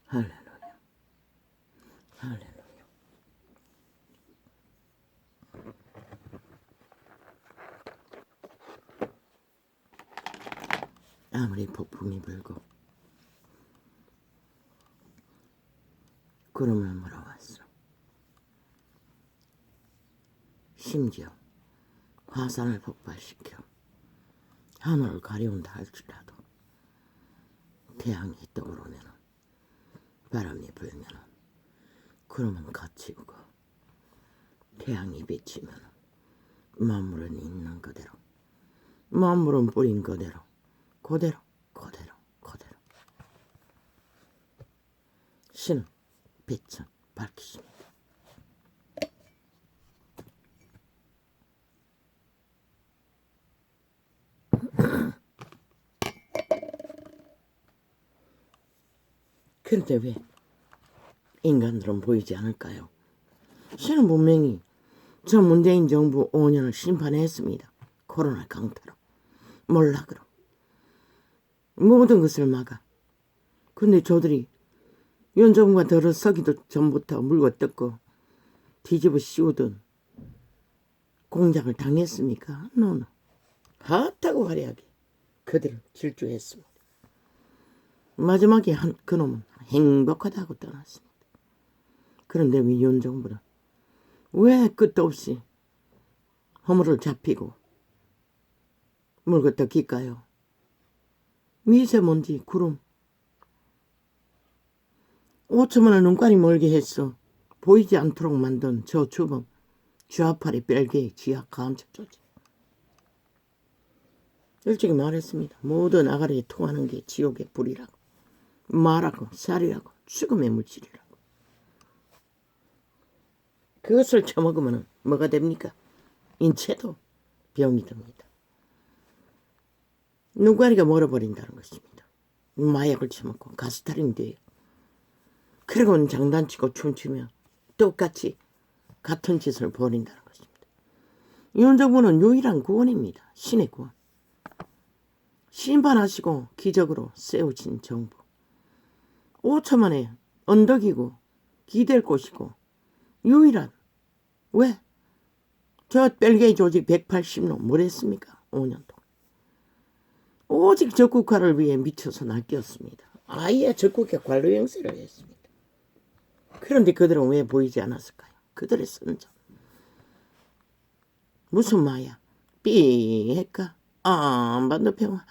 할렐루야. 할렐루야. 아무리 폭풍이 불고 구름을 물어왔어. 심지어 화산을 폭발시켜 하늘을 가려운다 할지라도 태양이 떠오르면 바람이 불면 구름은 걷히고 태양이 비치면 만물은 있는 그대로 만물은 뿌린 그대로 그대로 신은 빛은 밝히십니다. 그런데 왜 인간들은 보이지 않을까요? 신은 분명히 저 문재인 정부 5년을 심판했습니다. 코로나 강타로 몰락으로 모든 것을 막아. 근데 저들이 윤 정부가 들어서기도 전부터 물고 뜯고 뒤집어 씌우던 공작을 당했습니까? 노노. 핫하고 화려하게 그들을 질주했습니다. 마지막에 그놈은 행복하다고 떠났습니다. 그런데 왜 윤 정부는 왜 끝도 없이 허물을 잡히고 물고 뜯길까요? 미세먼지, 구름 5천만원 눈깔이 멀게 했어. 보이지 않도록 만든 저 주범 쥐아파리 뺄개의 지하 감축 조직. 일찍이 말했습니다. 모든 아가리에 통하는 게 지옥의 불이라고. 말하고 살이라고 죽음의 물질이라고. 그것을 처먹으면 뭐가 됩니까? 인체도 병이 듭니다. 눈가리가 멀어버린다는 것입니다. 마약을 처먹고 가스타링 돼요. 그리고는 장난치고 춤추며 똑같이 같은 짓을 벌인다는 것입니다. 윤 정부는 유일한 구원입니다. 신의 구원. 심판하시고 기적으로 세우신 정부. 5천만에 언덕이고 기댈 곳이고 유일한. 왜? 저 벨기에 조직 180놈 뭘 했습니까? 5년 동안. 오직 적국화를 위해 미쳐서 낚였습니다. 아예 적국화 관로 행세를 했습니다. 그런데 그들은 왜 보이지 않았을까요? 그들의 선전. 무슨 마야? 삐핵가? 안반도 평화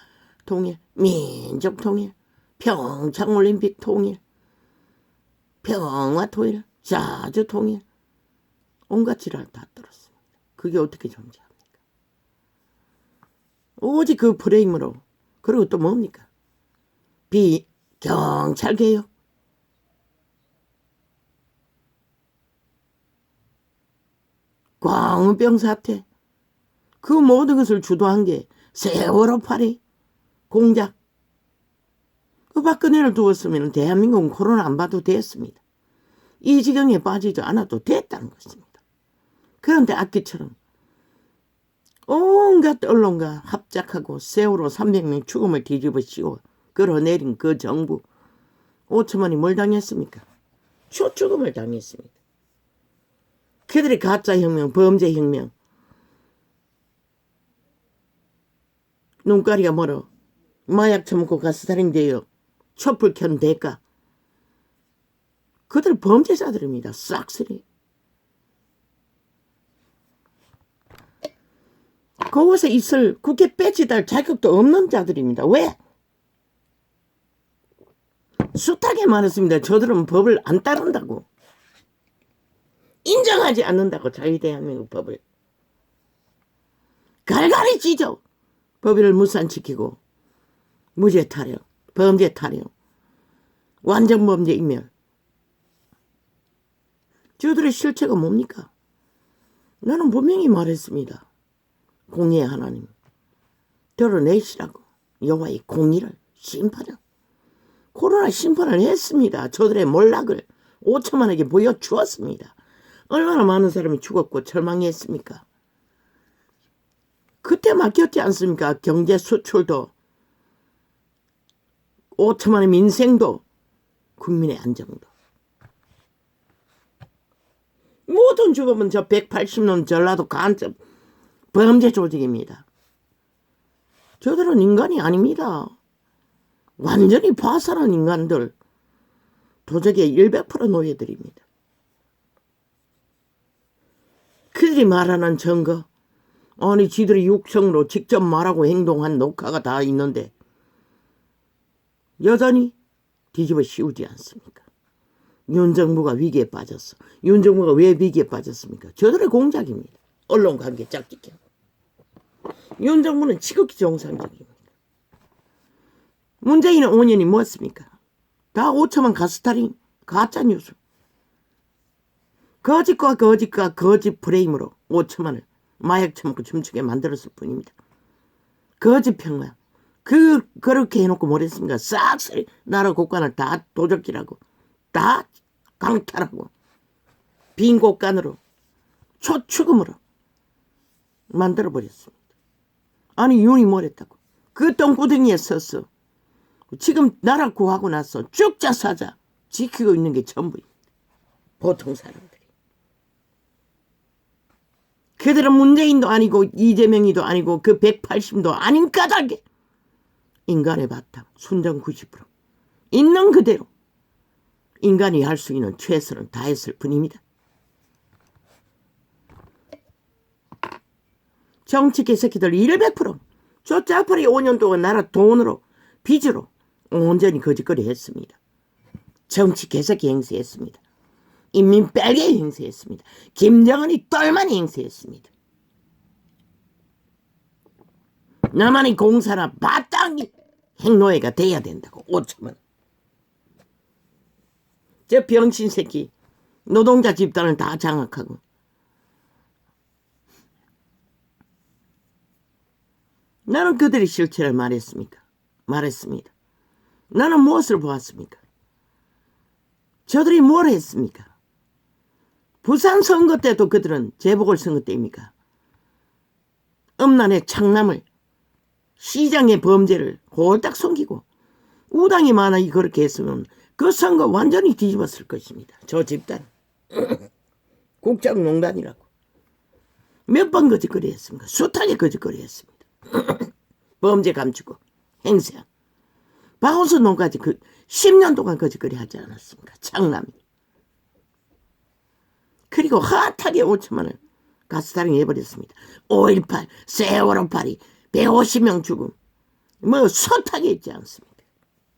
통일, 민족 통일, 평창올림픽 통일, 평화 통일, 자주 통일. 온갖 지랄 다 떨었습니다. 그게 어떻게 존재합니까? 오직 그 프레임으로. 그리고 또 뭡니까? 경찰개혁. 광우병 사태. 그 모든 것을 주도한 게 세월호 파리 공작. 그 박근혜를 두었으면 대한민국은 코로나 안 봐도 됐습니다. 이 지경에 빠지지 않아도 됐다는 것입니다. 그런데 악기처럼 온갖 언론과 합작하고 세월호 300명 죽음을 뒤집어 씌워 끌어내린 그 정부 5천만이 뭘 당했습니까? 초죽음을 당했습니다. 그들의 가짜혁명, 범죄혁명, 눈가리가 멀어 마약 처먹고 가스살인 되어 촛불 켠 대가. 그들 범죄자들입니다. 싹쓸이. 그곳에 있을 국회 배지달 자격도 없는 자들입니다. 왜? 숱하게 말했습니다. 저들은 법을 안 따른다고. 인정하지 않는다고. 자유대한민국 법을. 갈갈이 찢어. 법을 무산시키고 무죄 타령, 범죄 타령, 완전 범죄 인멸. 저들의 실체가 뭡니까? 나는 분명히 말했습니다. 공의의 하나님 드러내시라고. 여호와의 공의를, 심판을. 코로나 심판을 했습니다. 저들의 몰락을 5천만에게 보여주었습니다. 얼마나 많은 사람이 죽었고 절망했습니까? 그때 맡겼지 않습니까? 경제 수출도 5천만의 민생도 국민의 안정도. 모든 주범은 저 180년 전라도 간첩 범죄 조직입니다. 저들은 인간이 아닙니다. 완전히 파산한 인간들. 도적의 100% 노예들입니다. 그들이 말하는 증거, 아니 지들이 육성으로 직접 말하고 행동한 녹화가 다 있는데 여전히 뒤집어 씌우지 않습니까? 윤정부가 위기에 빠졌어. 윤정부가 왜 위기에 빠졌습니까? 저들의 공작입니다. 언론관계 짝짓기. 윤정부는 지극히 정상적입니다. 문재인의 5년이 뭐였습니까? 다 5천만 가스타링, 가짜뉴스. 거짓과 거짓 프레임으로 5천만을 마약 처먹고 춤추게 만들었을 뿐입니다. 거짓 평화. 그렇게 해놓고 뭐랬습니까? 싹쓸이 나라 곳간을 다 도적질하고 다 강탈하고 빈 곳간으로 초축음으로 만들어버렸습니다. 아니 윤이 뭐랬다고? 그 똥구덩이에 서서 지금 나라 구하고 나서 죽자 사자 지키고 있는 게 전부입니다. 보통 사람들이. 그들은 문재인도 아니고 이재명이도 아니고 그 180도 아닌 까닭에 인간의 바탕 순정 90% 있는 그대로 인간이 할 수 있는 최선을 다했을 뿐입니다. 정치 개새끼들 100% 저 짜파리 5년 동안 나라 돈으로 빚으로 온전히 거짓거리 했습니다. 정치 개새끼 행세했습니다. 인민 빨개 행세했습니다. 김정은이 똘마니 행세했습니다. 나만이 공사나 마땅히 행노예가 돼야 된다고 5천만. 저 병신 새끼 노동자 집단을 다 장악하고 나는 그들의 실체를 말했습니다. 나는 무엇을 보았습니까? 저들이 뭘 했습니까? 부산 선거 때도 그들은 재보궐선거 때입니까? 음란의 창남을 시장의 범죄를 홀딱 숨기고 우당이 만약에 그렇게 했으면 그 선거 완전히 뒤집었을 것입니다. 저 집단 국정농단이라고 몇 번 거짓거리 했습니까? 숱하게 거짓거리 했습니다. 범죄 감추고 행세한 박원순 농까지 10년 동안 거짓거리 하지 않았습니까? 창남이. 그리고 핫하게 5천만을 가스타링 해버렸습니다. 5.18 세월호 파리 150명 죽음 뭐 숱하게 있지 않습니까?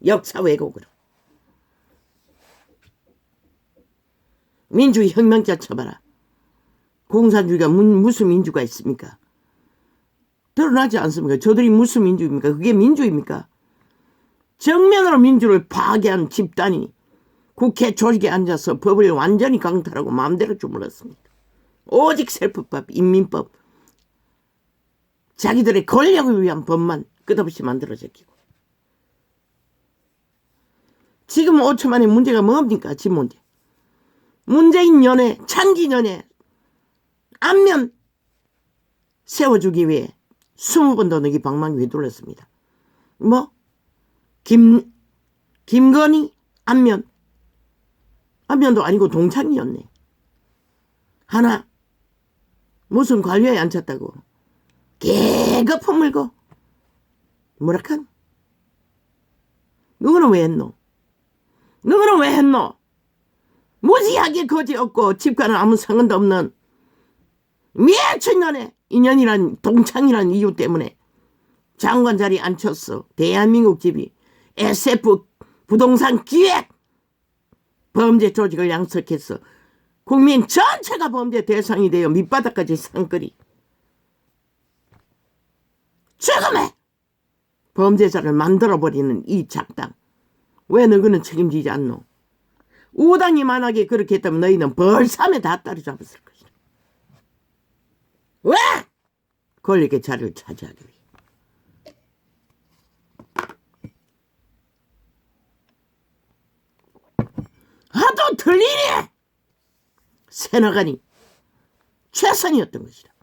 역사 왜곡으로. 민주주의 혁명자 쳐봐라. 공산주의가 무슨 민주가 있습니까? 드러나지 않습니까? 저들이 무슨 민주입니까? 그게 민주입니까? 정면으로 민주를 파괴한 집단이 국회 조직에 앉아서 법을 완전히 강탈하고 마음대로 주물렀습니다. 오직 셀프법, 인민법, 자기들의 권력을 위한 법만 끝없이 만들어 제끼고. 지금 5천만의 문제가 뭡니까? 집 문제. 문재인 연애, 창기 연애, 안면 세워주기 위해 20번 더 너기 방망이 휘둘렀습니다. 뭐? 김건희 안면도 아니고 동창이었네. 하나 무슨 관료에 앉혔다고 개거 물고 뭐라칸? 너는 왜 했노? 무지하게 거지 없고 집과는 아무 상관도 없는 미친년의 인연이란 동창이란 이유 때문에 장관 자리에 앉혔어. 대한민국 집이 SF 부동산 기획 범죄 조직을 양석해서 국민 전체가 범죄 대상이 되어 밑바닥까지 상거리. 지금의 범죄자를 만들어버리는 이 작당. 왜 너희는 책임지지 않노? 우당이 만약에 그렇게 했다면 너희는 벌삼에 다 따라잡았을 것이다. 왜? 권력의 자리를 차지하기 위해. 하도 틀리니 새나가니 최선이었던 것이다.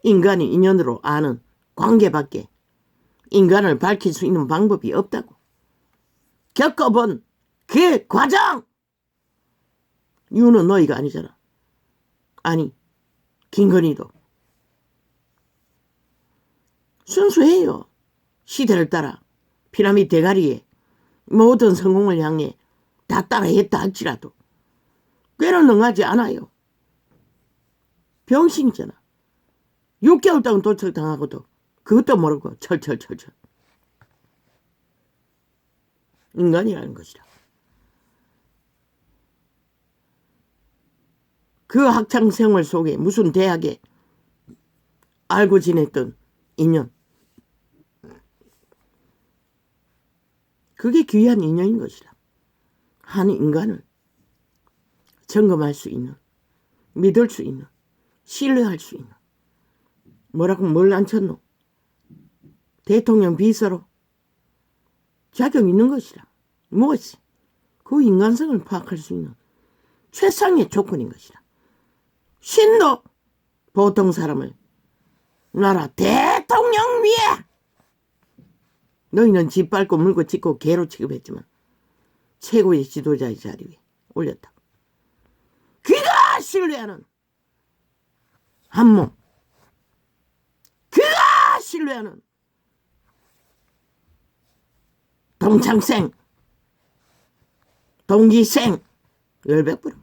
인간이 인연으로 아는 관계밖에 인간을 밝힐 수 있는 방법이 없다고. 겪어본 그 과정! 유는 너희가 아니잖아. 아니, 김건희도. 순수해요. 시대를 따라 피라미드 대가리에 모든 성공을 향해 다 따라했다 할지라도 꽤는 능하지 않아요. 병신이잖아. 6개월 동안 도착당하고도 그것도 모르고 철철철철. 인간이라는 것이라. 그 학창생활 속에 무슨 대학에 알고 지냈던 인연. 그게 귀한 인연인 것이라. 한 인간을 점검할 수 있는, 믿을 수 있는, 신뢰할 수 있는. 뭐라고 뭘 앉혔노? 대통령 비서로 자격 있는 것이라. 무엇이? 그 인간성을 파악할 수 있는 최상의 조건인 것이라. 신도 보통 사람을 나라 대통령 위에 너희는 짓밟고 물고 찢고 개로 취급했지만 최고의 지도자의 자리 위에 올렸다. 그가 신뢰하는 한몸, 그가 신뢰하는 동창생, 동기생 10배불어.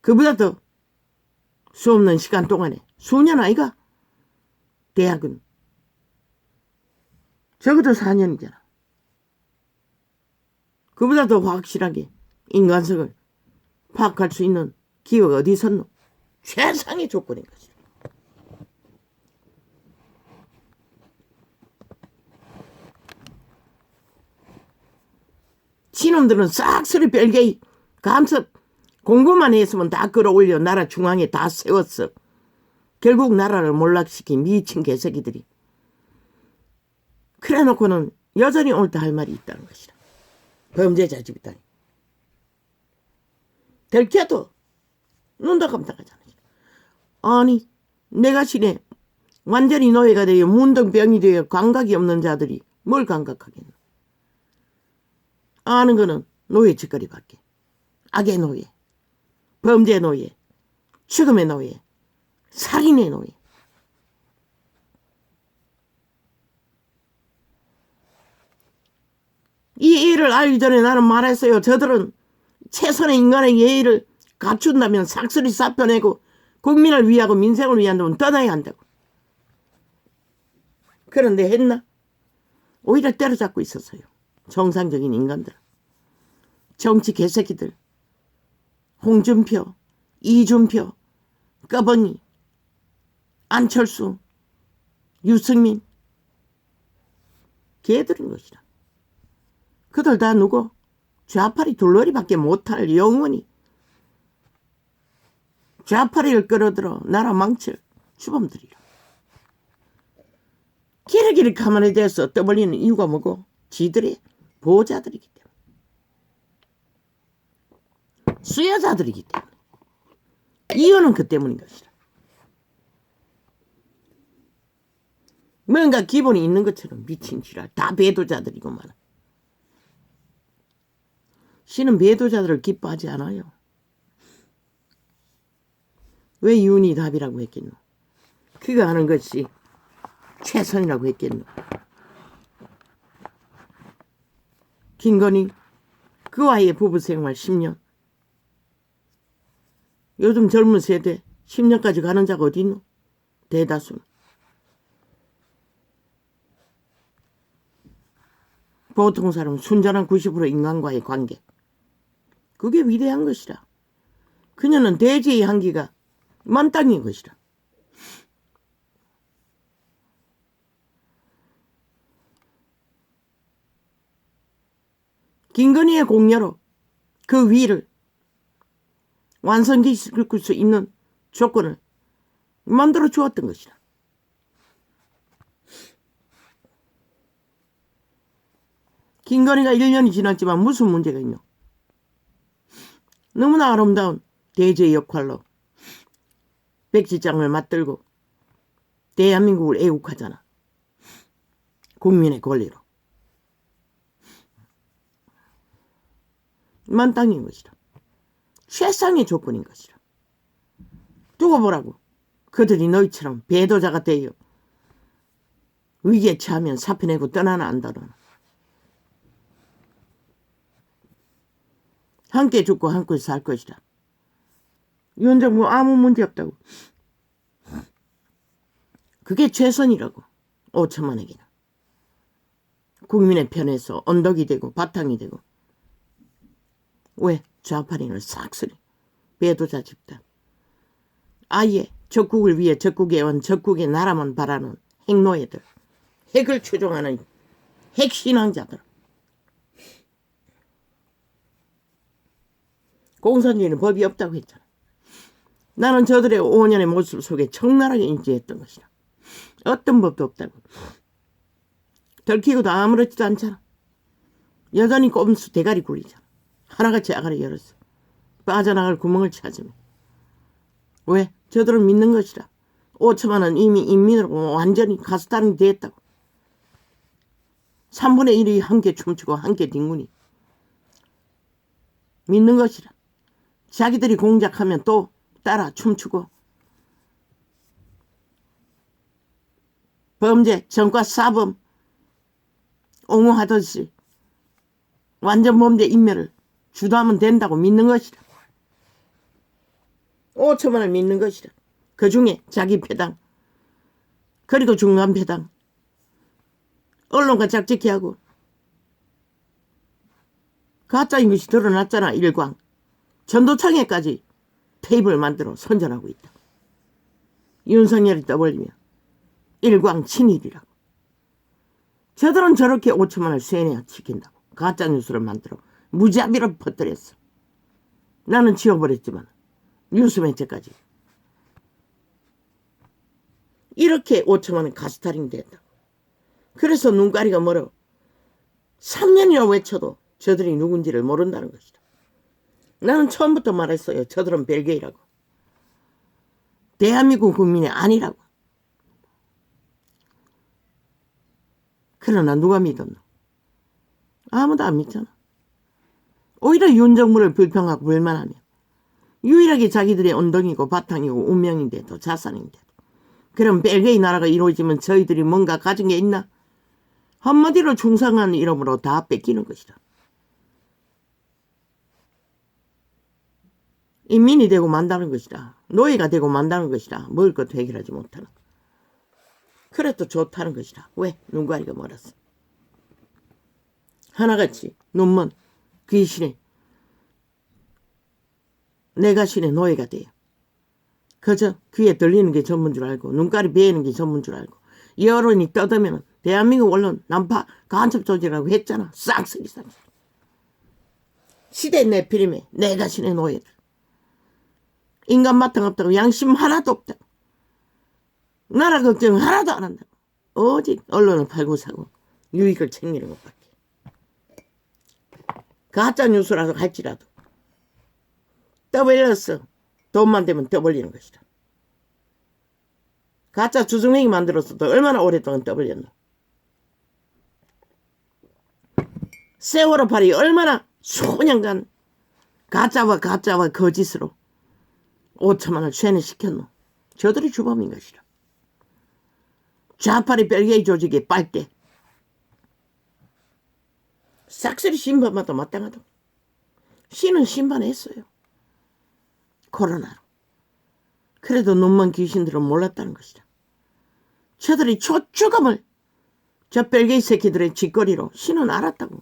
그보다 더 수없는 시간 동안에 수년 아이가 대학은 적어도 4년이잖아. 그보다 더 확실하게 인간성을 파악할 수 있는 기회가 어디 있었노? 최상의 조건인 것이다. 신놈들은 싹쓸이 별개의 감습 공부만 했으면 다 끌어올려 나라 중앙에 다 세웠어. 결국 나라를 몰락시킨 미친 개새끼들이. 그래 놓고는 여전히 옳다 할 말이 있다는 것이다. 범죄자 집단이. 들켜도 눈도 깜짝하잖아. 아니 내가 시내 완전히 노예가 되어 문둥병이 되어 감각이 없는 자들이 뭘 감각하겠노. 아는 거는 노예 짓거리밖에. 악의 노예, 범죄 노예, 죽음의 노예, 살인의 노예. 이 일을 알기 전에 나는 말했어요. 저들은 최선의 인간의 예의를 갖춘다면 삭슬이 싹펴내고 국민을 위하고 민생을 위한다면 떠나야 한다고. 그런데 했나? 오히려 때려잡고 있었어요. 정상적인 인간들. 정치 개새끼들. 홍준표, 이준표, 꺼벙이, 안철수, 유승민. 개들인 것이라. 그들 다 누구? 좌파리 둘러리밖에 못할 영원히 좌파리를 끌어들어 나라 망칠 주범들이라. 기르기를 가만히 대서 떠벌리는 이유가 뭐고? 지들의 보호자들이기 때문에. 수여자들이기 때문에. 이유는 그 때문인 것이라. 뭔가 기본이 있는 것처럼 미친 지랄. 다 배도자들이고만. 신은 배도자들을 기뻐하지 않아요. 왜 윤이 답이라고 했겠노? 그가 하는 것이 최선이라고 했겠노? 김건희 그와의 부부생활 10년. 요즘 젊은 세대 10년까지 가는 자가 어디 있노? 대다수. 보통 사람은 순전한 90% 인간과의 관계. 그게 위대한 것이라. 그녀는 대지의 향기가 만땅인 것이라. 김건희의 공여로 그 위를 완성시킬 수 있는 조건을 만들어 주었던 것이라. 김건희가 1년이 지났지만 무슨 문제가 있노? 너무나 아름다운 대제의 역할로 백지장을 맞들고 대한민국을 애국하잖아. 국민의 권리로. 만땅인 것이라. 최상의 조건인 것이라. 두고 보라고. 그들이 너희처럼 배도자가 되어 위기에 처하면 사표내고 떠나나 안다더나. 함께 죽고 함께 살 것이라. 윤정부 아무 문제 없다고. 그게 최선이라고. 5천만에게는. 국민의 편에서 언덕이 되고 바탕이 되고. 왜? 좌파린을 싹쓸이. 배도자 집단. 아예 적국을 위해 적국에 온 적국의 나라만 바라는 핵노예들. 핵을 추종하는 핵신앙자들. 공산주의는 법이 없다고 했잖아. 나는 저들의 5년의 모습 속에 적나라하게 인지했던 것이다. 어떤 법도 없다고. 들키고도 아무렇지도 않잖아. 여전히 꼼수 대가리 굴리잖아. 하나같이 아가리 열었어. 빠져나갈 구멍을 찾으면. 왜? 저들은 믿는 것이라. 5천만 원 이미 인민으로 완전히 가스다름이 됐다고. 3분의 1이 함께 춤추고 함께 뒹구니. 믿는 것이라. 자기들이 공작하면 또 따라 춤추고. 범죄, 전과 사범 옹호하듯이 완전 범죄 인멸을 주도하면 된다고 믿는 것이라. 5천만 원을 믿는 것이라. 그 중에 자기 패당 그리고 중간 패당 언론과 작직히 하고 가짜인 것이 드러났잖아. 일광 전도창에까지 테이블 만들어 선전하고 있다. 윤석열이 떠벌리며 일광 친일이라고. 저들은 저렇게 5천만 원을 쇠내야 지킨다고. 가짜뉴스를 만들어 무자비로 퍼뜨렸어. 나는 지워버렸지만 뉴스매체까지. 이렇게 5천만 원 가스타링 됐다고. 그래서 눈가리가 멀어 3년이나 외쳐도 저들이 누군지를 모른다는 것이다. 나는 처음부터 말했어요. 저들은 벨기에라고. 대한민국 국민이 아니라고. 그러나 누가 믿었노? 아무도 안 믿잖아. 오히려 윤정부를 불평하고 불만하며 유일하게 자기들의 언덕이고 바탕이고 운명인데도 자산인데도. 그럼 벨기에 나라가 이루어지면 저희들이 뭔가 가진 게 있나? 한마디로 충성한 이름으로 다 뺏기는 것이다. 인민이 되고 만다는 것이다. 노예가 되고 만다는 것이다. 먹을 것도 해결하지 못하는. 그래도 좋다는 것이다. 왜? 눈가리가 멀었어. 하나같이 눈먼 귀신의 내가 신의 노예가 돼요. 그저 귀에 들리는 게 전부인 줄 알고 눈깔이 베이는 게 전부인 줄 알고 여론이 떠들면 대한민국 언론 난파 간첩 조직이라고 했잖아. 싹쓸이. 시대 내피림에 내가 신의 노예들. 인간 마땅 없다고. 양심 하나도 없다고. 나라 걱정 하나도 안 한다고. 오직 언론을 팔고 사고 유익을 챙기는 것밖에. 가짜 뉴스라도 할지라도 떠벌렸어. 돈만 되면 떠벌리는 것이다. 가짜 주승뱅이 만들었어도 얼마나 오랫동안 떠벌렸노. 세월호 팔이 얼마나 수년간 가짜와 거짓으로 5천만 원을 쇠뇌시켰노. 저들이 주범인 것이라. 좌파리 벨기에 조직의 빨대. 싹쓸이 심판마다 마땅하다. 신은 심판했어요. 코로나로. 그래도 눈먼 귀신들은 몰랐다는 것이다. 저들이 초추검을 저 벨기에 새끼들의 짓거리로 신은 알았다고.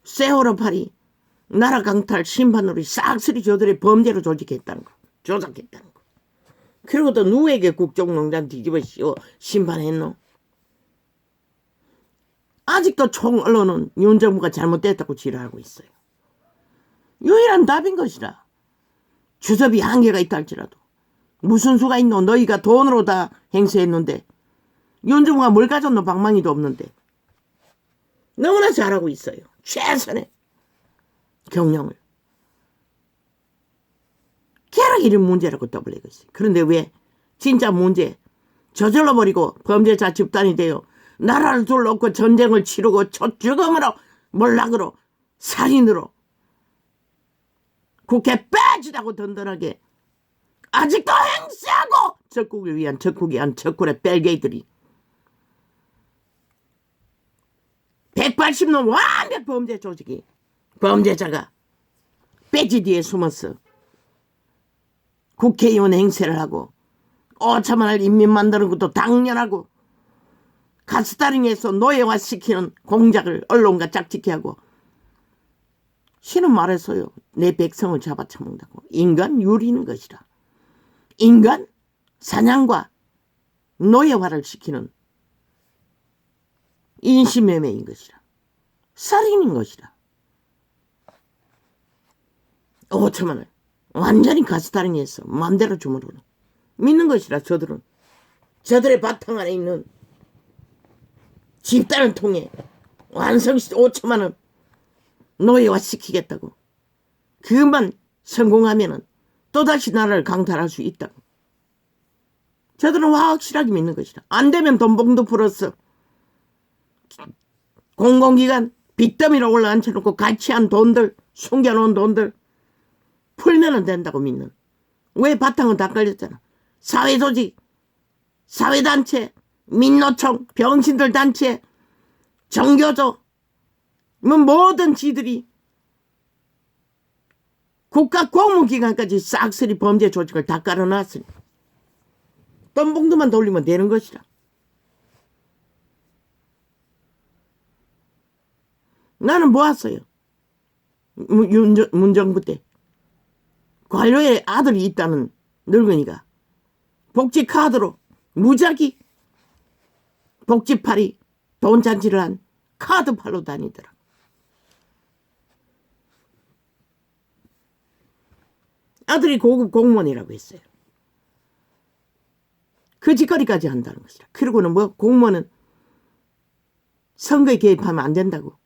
세월호 팔이 나라 강탈 심판으로 싹쓸이 저들의 범죄로 조직했다는 거. 조작했다는 거. 그리고 또 누구에게 국정농단 뒤집어 씌워 심판했노? 아직도 총언론은 윤정부가 잘못됐다고 지랄하고 있어요. 유일한 답인 것이라. 주섭이 한계가 있다 할지라도 무슨 수가 있노? 너희가 돈으로 다 행세했는데 윤정부가 뭘 가졌노? 방망이도 없는데. 너무나 잘하고 있어요. 최선의 경영을. 계속 이런 문제라고 떠벌리고 있어요. 그런데 왜 진짜 문제 저질러버리고 범죄자 집단이 되어 나라를 둘러놓고 전쟁을 치르고 초주검으로 몰락으로 살인으로 국회 빼지라고 든든하게 아직도 행세하고 적국을 위한 적군의 뺄개이들이 180놈 완벽 범죄 조직이 범죄자가 빼지 뒤에 숨어서 국회의원 행세를 하고 5천만을 인민 만드는 것도 당연하고 가스다링에서 노예화시키는 공작을 언론과 짝짓기 하고 신은 말했어요. 내 백성을 잡아쳐먹는다고. 인간 유리는 것이라. 인간 사냥과 노예화를 시키는 인신매매인 것이라. 살인인 것이라. 5천만을 완전히 가스다링에서 마음대로 주문으로 믿는 것이라. 저들의 바탕 안에 있는 집단을 통해 완성시 5천만원 노예화 시키겠다고. 그것만 성공하면은 또다시 나라를 강탈할 수 있다고. 저들은 확실하게 믿는 것이라. 안 되면 돈봉도 풀었어. 공공기관 빚더미로 올라앉혀놓고 가치한 돈들, 숨겨놓은 돈들 풀면은 된다고 믿는. 왜 바탕은 다 걸렸잖아. 사회조직, 사회단체, 민노총, 병신들 단체, 정교조, 모든 지들이 국가 공무기관까지 싹쓸이 범죄 조직을 다 깔아놨으니 돈봉투만 돌리면 되는 것이라. 나는 모았어요. 문정부 때 관료의 아들이 있다는 늙은이가 복지카드로 무작위 복지팔이 돈잔치를 한 카드팔로 다니더라. 아들이 고급 공무원이라고 했어요. 그 짓거리까지 한다는 것이라. 그리고는 뭐 공무원은 선거에 개입하면 안 된다고.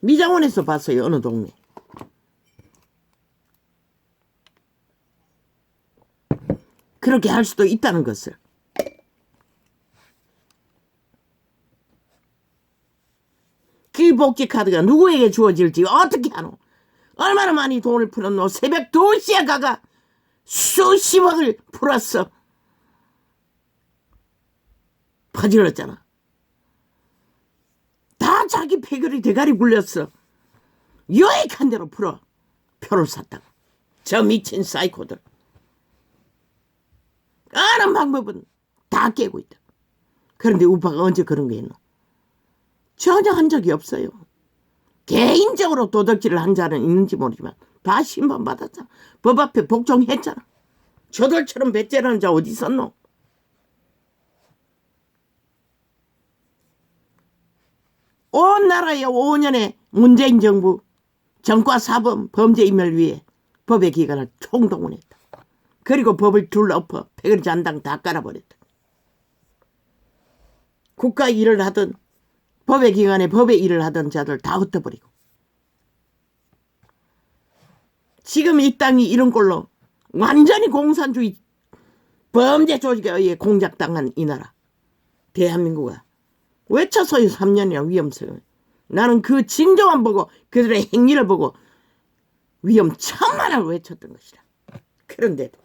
미장원에서 봤어요. 어느 동네. 그렇게 할 수도 있다는 것을. 그 복지카드가 누구에게 주어질지 어떻게 하노? 얼마나 많이 돈을 풀었노? 새벽 2시에 가가 수십억을 풀었어. 퍼질렀잖아. 다 자기 패거리 대가리 굴렸어. 유익한 대로 풀어. 표를 샀다고. 저 미친 사이코들. 아는 방법은 다 깨고 있다. 그런데 우파가 언제 그런 거 했노? 전혀 한 적이 없어요. 개인적으로 도덕질을 한 자는 있는지 모르지만 다 심판받았잖아. 법 앞에 복종했잖아. 저들처럼 배째라는 자 어디 있었노? 온 나라에 5년의 문재인 정부 정과사범 범죄인멸 위해 법의 기관을 총동원했다. 그리고 법을 둘러엎어 패거리 잔당 다 깔아버렸다. 국가 일을 하던 법의 기관에 법의 일을 하던 자들 다 흩어버리고 지금 이 땅이 이런 꼴로 완전히 공산주의 범죄 조직에 의해 공작당한 이 나라 대한민국아 외쳐서요 3년이나 위험성을. 나는 그 징조만 보고 그들의 행위를 보고 위험천만을 외쳤던 것이다. 그런데도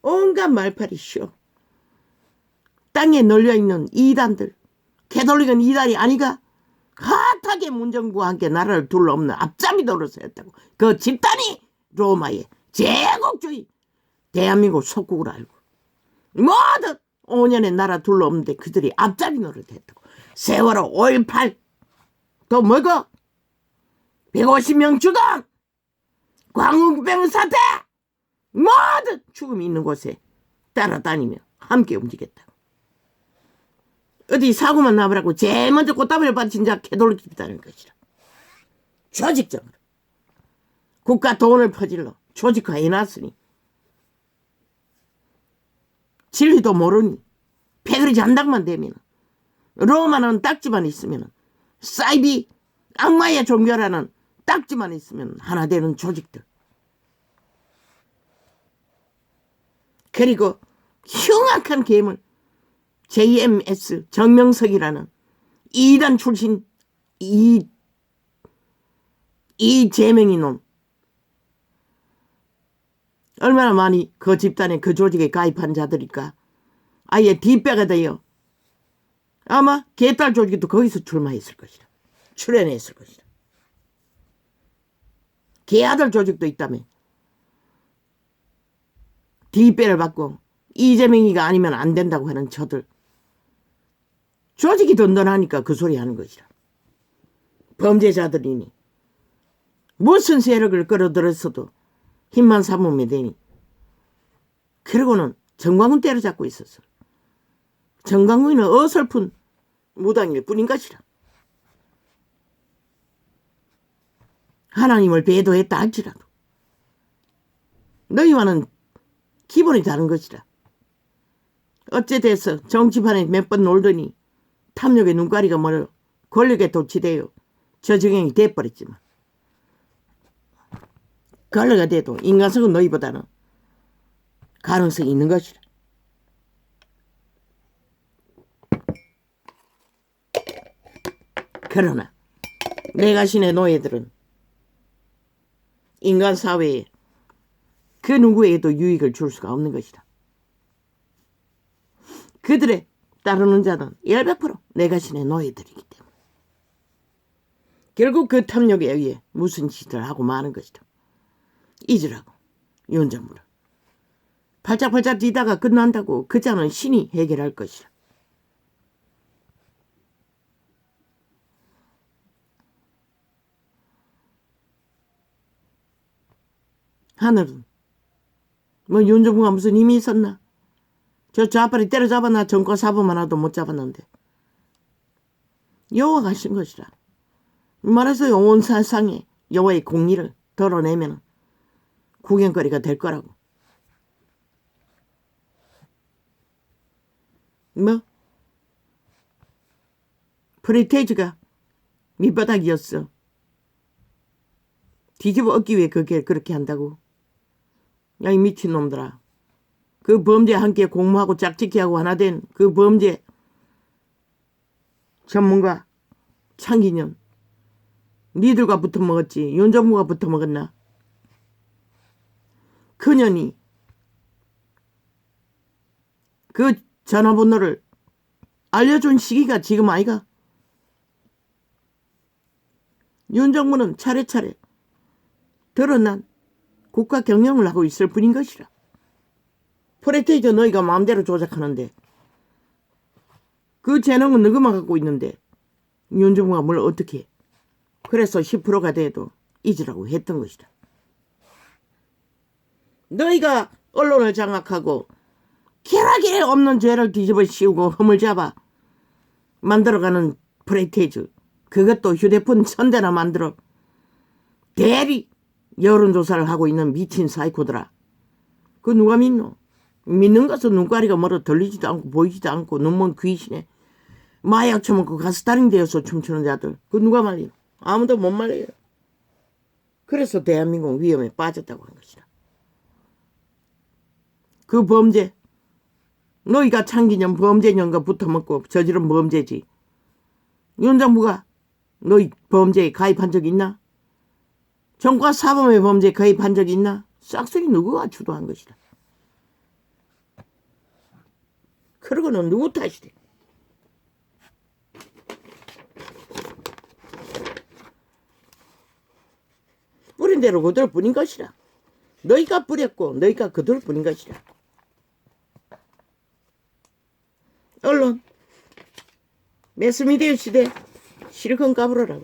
온갖 말팔이 쉬어. 땅에 널려있는 이단들 캐톨릭은 이단이 아니가 핫하게 문정부와 함께 나라를 둘러엎는 앞잡이 노릇을 고 그 집단이 로마의 제국주의 대한민국 속국을 알고 모든 5년의 나라 둘러엎는데 그들이 앞잡이 노릇을 했다고. 세월호 5.18 또 뭐고 150명 죽음 광우병 사태 모든 죽음이 있는 곳에 따라다니며 함께 움직였다. 어디 사고만 나버라고 제일 먼저 꽃다발을 받친 자 캐톨릭 집단일 것이라. 조직적으로 국가 돈을 퍼질러 조직화해놨으니 진리도 모르니 패거리 잔당만 되면 로마는 딱지만 있으면 사이비 악마의 종교라는 딱지만 있으면 하나 되는 조직들. 그리고 흉악한 괴물 JMS 정명석이라는 이단 출신 이 제명이 놈. 얼마나 많이 그 집단에 그 조직에 가입한 자들일까. 아예 뒷배가 돼요. 아마 개딸 조직도 거기서 출마했을 것이다. 출연했을 것이다. 개아들 조직도 있다며. 뒷배를 받고 이재명이가 아니면 안 된다고 하는 저들. 조직이 든든하니까 그 소리 하는 것이다. 범죄자들이니 무슨 세력을 끌어들였어도 힘만 삼으면 되니. 그러고는 정광훈 때려잡고 있었어. 정광훈은 어설픈 무당일 뿐인 것이라. 하나님을 배도했다 할지라도 너희와는 기본이 다른 것이라. 어째 돼서 정치판에 몇 번 놀더니 탐욕의 눈가리가 멀어 권력에 도취되어 저 정형이 돼버렸지만 권력가 돼도 인간성은 너희보다는 가능성이 있는 것이라. 그러나 내가 신의 노예들은 인간 사회에 그 누구에게도 유익을 줄 수가 없는 것이다. 그들의 따르는 자는 100% 내가 신의 노예들이기 때문에 결국 그 탐욕에 의해 무슨 짓을 하고 마는 것이다. 잊으라고 윤정무를. 팔짝팔짝 뛰다가 끝난다고 그 자는 신이 해결할 것이라. 하늘은 뭐 윤정무가 무슨 힘이 있었나? 저 좌빨이 때려잡았나? 정권 사범 하나도 못 잡았는데 여호와가 하신 것이라. 말해서 온 세상에 여호와의 공의를 덜어내면 구경거리가 될 거라고. 뭐 프리테이즈가 밑바닥이었어. 뒤집어 엎기 위해 그렇게 한다고. 야, 이 미친놈들아. 그 범죄 함께 공모하고 짝짓기하고 하나 된 그 범죄 전문가 창기년. 니들과 붙어먹었지. 윤정무가 붙어먹었나? 그년이 그 전화번호를 알려준 시기가 지금 아이가? 윤정무는 차례차례 드러난 국가 경영을 하고 있을 뿐인 것이라. 프레테이저 너희가 마음대로 조작하는데 그 재능은 너희만 갖고 있는데 윤정무가 뭘 어떻게 해. 그래서 10%가 돼도 잊으라고 했던 것이다. 너희가 언론을 장악하고 기라기에 없는 죄를 뒤집어 씌우고 흠을 잡아 만들어가는 프레테이즈, 그것도 휴대폰 1000대나 만들어 대리 여론조사를 하고 있는 미친 사이코들아. 그 누가 믿노? 믿는 것은 눈가리가 멀어 들리지도 않고 보이지도 않고 눈먼 귀신에 마약 처먹고 가스타링 되어서 춤추는 자들. 그 누가 말려? 아무도 못 말려요. 그래서 대한민국 위험에 빠졌다고 한 것이다. 그 범죄, 너희가 창기년 범죄년과 붙어먹고 저지른 범죄지. 윤정무가 너희 범죄에 가입한 적 있나? 정과 사범의 범죄에 가입한 적 있나? 싹쓸이 누구가 주도한 것이다. 그러고는 누구 탓이래? 뿌린 대로 그들 뿐인 것이라. 너희가 뿌렸고 너희가 그들 뿐인 것이라. 언론 매스미디어 시대 실컷 까불어라고.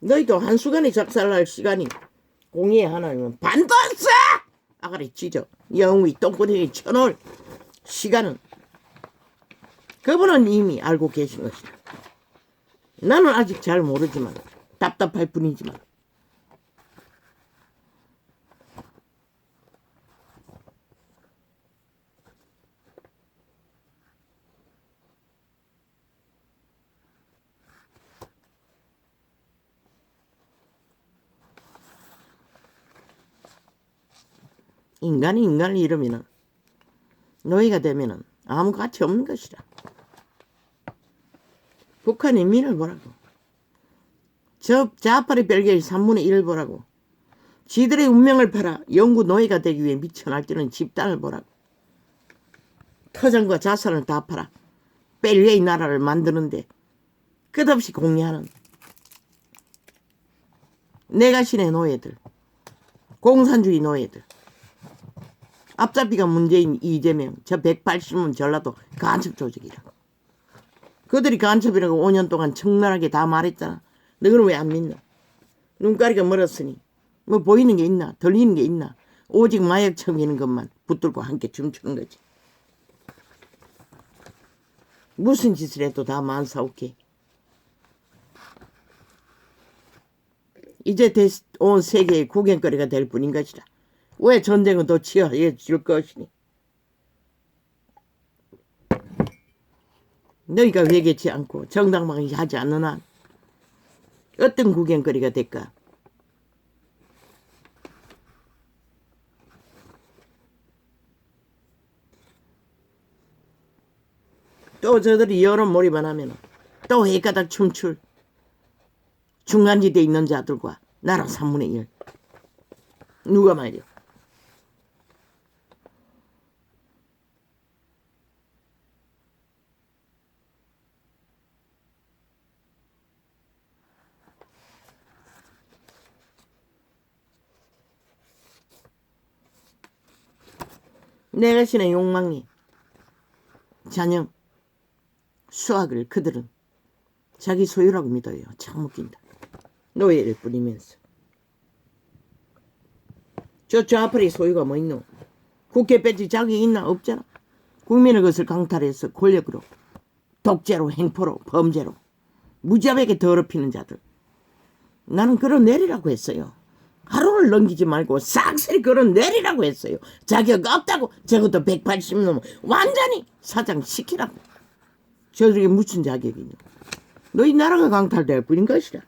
너희도 한순간에 작살날 시간이 공의의 하나님은 반드시 아가리 찢어 영웅이 똥구덩이 쳐놓을 시간은 그분은 이미 알고 계신 것이다. 나는 아직 잘 모르지만 답답할 뿐이지만 인간이 인간을 잃으면 너희가 되면 아무 가치 없는 것이라. 북한 인민을 보라고. 저 자파리 별개의 3분의 1을 보라고. 지들의 운명을 팔아 영구 노예가 되기 위해 미쳐 날뛰는 집단을 보라고. 터전과 자산을 다 팔아 벨리의 나라를 만드는데 끝없이 공리하는 내가신의 노예들, 공산주의 노예들. 앞잡이가 문재인, 이재명, 저 180은 전라도 간첩 조직이라고. 그들이 간첩이라고 5년 동안 청나라하게 다 말했잖아. 너희는 왜 안 믿나? 눈가리가 멀었으니 뭐 보이는 게 있나? 들리는 게 있나? 오직 마약 처미는 것만 붙들고 함께 춤추는 거지. 무슨 짓을 해도 다 만사오케. 이제 온 세계의 구경거리가 될 뿐인 것이다. 왜 전쟁은 더 치열해 줄 것이니? 너희가 회개치 않고 정당방위 하지 않는 한 어떤 구경거리가 될까? 또 저들이 여론 몰입만 하면 또 해가닥 춤출 중간지대에 있는 자들과 나라 3분의 1. 누가 말이야? 내가 신의 욕망이 잔영 수학을 그들은 자기 소유라고 믿어요. 참 웃긴다. 노예를 뿌리면서. 저 좌파리 소유가 뭐 있노? 국회 배지 자격이 있나? 없잖아. 국민의 것을 강탈해서 권력으로 독재로 행포로 범죄로 무자백에 더럽히는 자들. 나는 끌어내리라고 했어요. 하루를 넘기지 말고 싹쓸이 끌어내리라고 했어요. 자격 없다고. 적어도 180 넘어 완전히 사장시키라고. 저들에게 무슨 자격이 있냐. 너희 나라가 강탈될 뿐인 것이라.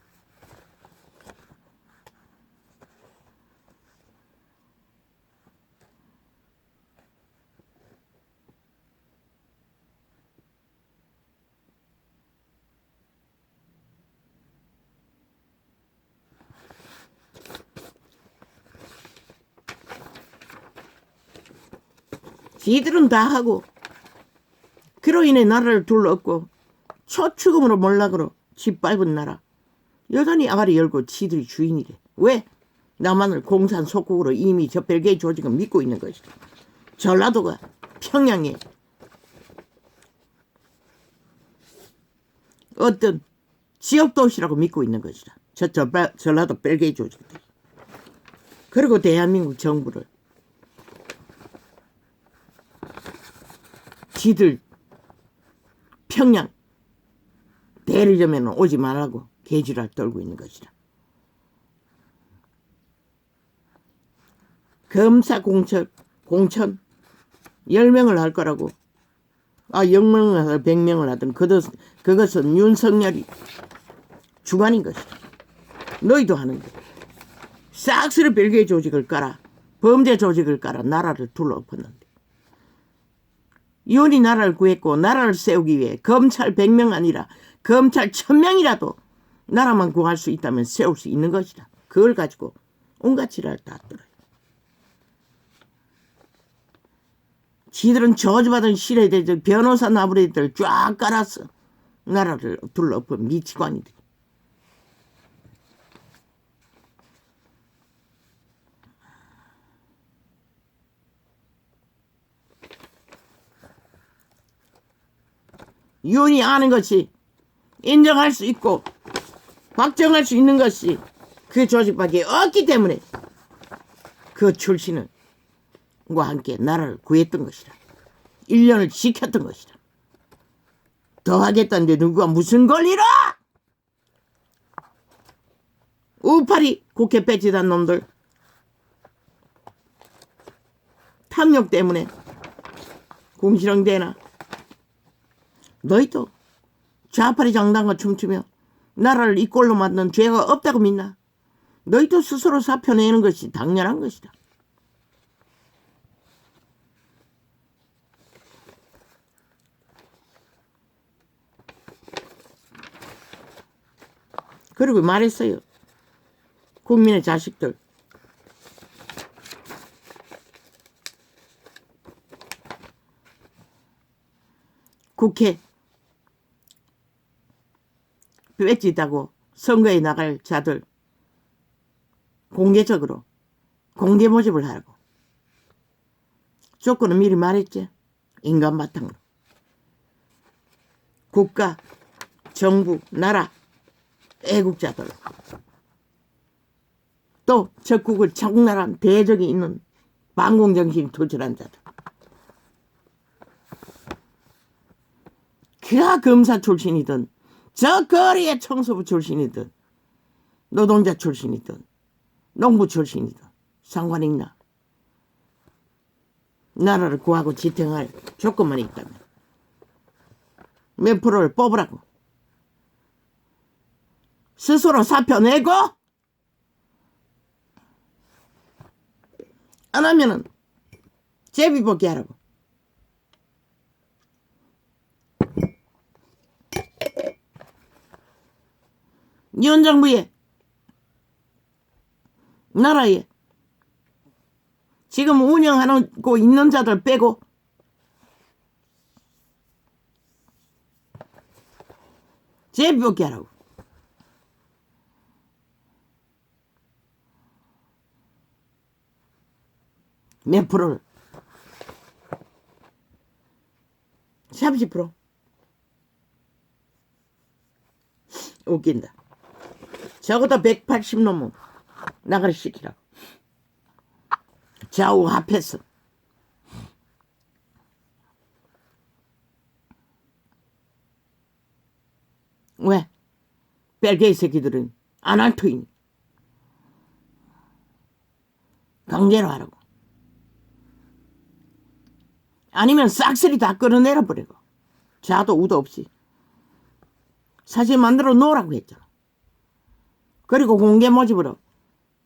지들은 다 하고 그로 인해 나라를 둘러엎고 초축음으로 몰락으로 짓밟은 나라. 여전히 아가리 열고 지들이 주인이래. 왜? 남한을 공산 속국으로 이미 저 벨기에 조직은 믿고 있는 것이다. 전라도가 평양에 어떤 지역도시라고 믿고 있는 것이다. 전라도 벨기에 조직들. 그리고 대한민국 정부를 지들 평양 대리점에는 오지 말라고 개지랄 떨고 있는 것이다. 검사 공천 10명을 할 거라고. 0명을 하든 100명을 하든 그것은 윤석열이 주관인 것이다. 너희도 하는데 싹쓸이 벨기에 조직을 깔아 범죄 조직을 깔아 나라를 둘러엎었는데 이혼이 나라를 구했고 나라를 세우기 위해 검찰 100명 아니라 검찰 1000명이라도 나라만 구할 수 있다면 세울 수 있는 것이다. 그걸 가지고 온갖 지랄을 다 떨어요. 지들은 저주받은 시래대들 변호사 나부리들 쫙 깔아서 나라를 둘러엎은 미치광이들. 윤이 아는 것이 인정할 수 있고 확정할 수 있는 것이 그 조직밖에 없기 때문에 그 출신은 과 함께 나라를 구했던 것이다. 1년을 지켰던 것이다. 더 하겠다는데 누가 무슨 권리로? 우파리 국회 배치단 놈들 탐욕 때문에 궁시렁대나. 너희도 좌파리 정당과 춤추며 나라를 이 꼴로 만든 죄가 없다고 믿나? 너희도 스스로 사표 내는 것이 당연한 것이다. 그리고 말했어요. 국민의 자식들. 국회 배지다고 선거에 나갈 자들 공개적으로 공개 모집을 하라고. 조건은 미리 말했지. 인간 바탕으로. 국가, 정부, 나라, 애국자들. 또 적국을 적나라한 대적이 있는 반공정신이 투철한 자들. 그가 검사 출신이든 저 거리의 청소부 출신이든 노동자 출신이든 농부 출신이든 상관 있나? 나라를 구하고 지탱할 조건만 있다면 몇 프로를 뽑으라고. 스스로 사표 내고 안 하면은 제비뽑기 하라고. 현 정부에 나라에 지금 운영하고 있는 자들 빼고 제비뽑기 하라고. 몇 프로를? 30%. 웃긴다. 적어도 180 넘으면 나가리 시키라고. 좌우 합해서. 왜? 벨게이 새끼들은 안 할 터이니. 강제로 하라고. 아니면 싹쓸이 다 끌어내려 버리고. 자도 우도 없이. 사실 만들어 놓으라고 했잖아. 그리고 공개 모집으로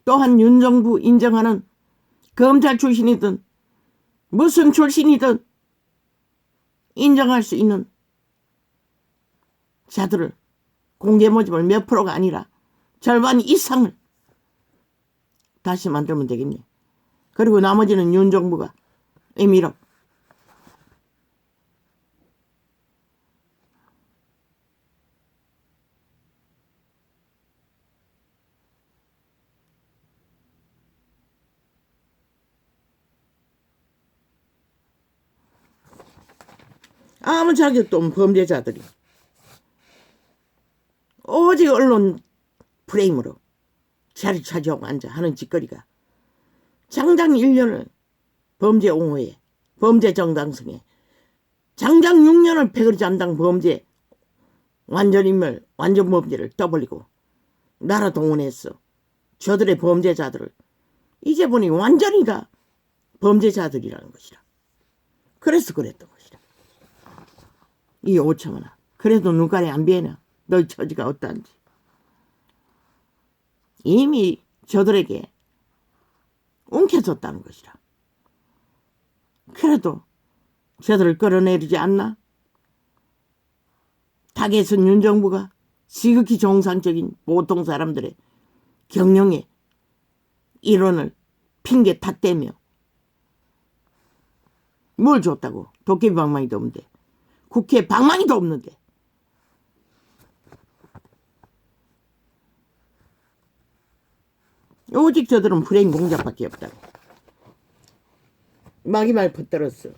또한 윤 정부 인정하는 검찰 출신이든 무슨 출신이든 인정할 수 있는 자들을 공개 모집을 몇 프로가 아니라 절반 이상을 다시 만들면 되겠네. 그리고 나머지는 윤 정부가 임의로. 아무 자격도 없는 범죄자들이 오직 언론 프레임으로 자리 차지하고 앉아 하는 짓거리가 장장 1년을 범죄 옹호에 범죄 정당성에 장장 6년을 패거리 잔당 범죄 완전인멸 완전 범죄를 떠벌리고 나라 동원해서 저들의 범죄자들을 이제 보니 완전히 다 범죄자들이라는 것이라. 그래서 그랬던 것이라. 이 5천원아. 그래도 눈깔이 안 비애나. 너희 처지가 어떠한지. 이미 저들에게 움켜졌다는 것이라. 그래도 저들을 끌어내리지 않나? 타겟은 윤 정부가 지극히 정상적인 보통 사람들의 경영의 일원을 핑계 탓대며 뭘 줬다고. 도깨비 방망이도 없는데. 국회 방망이도 없는데. 오직 저들은 프레임 공작밖에 없다고. 마기말 퍼뜨렸어.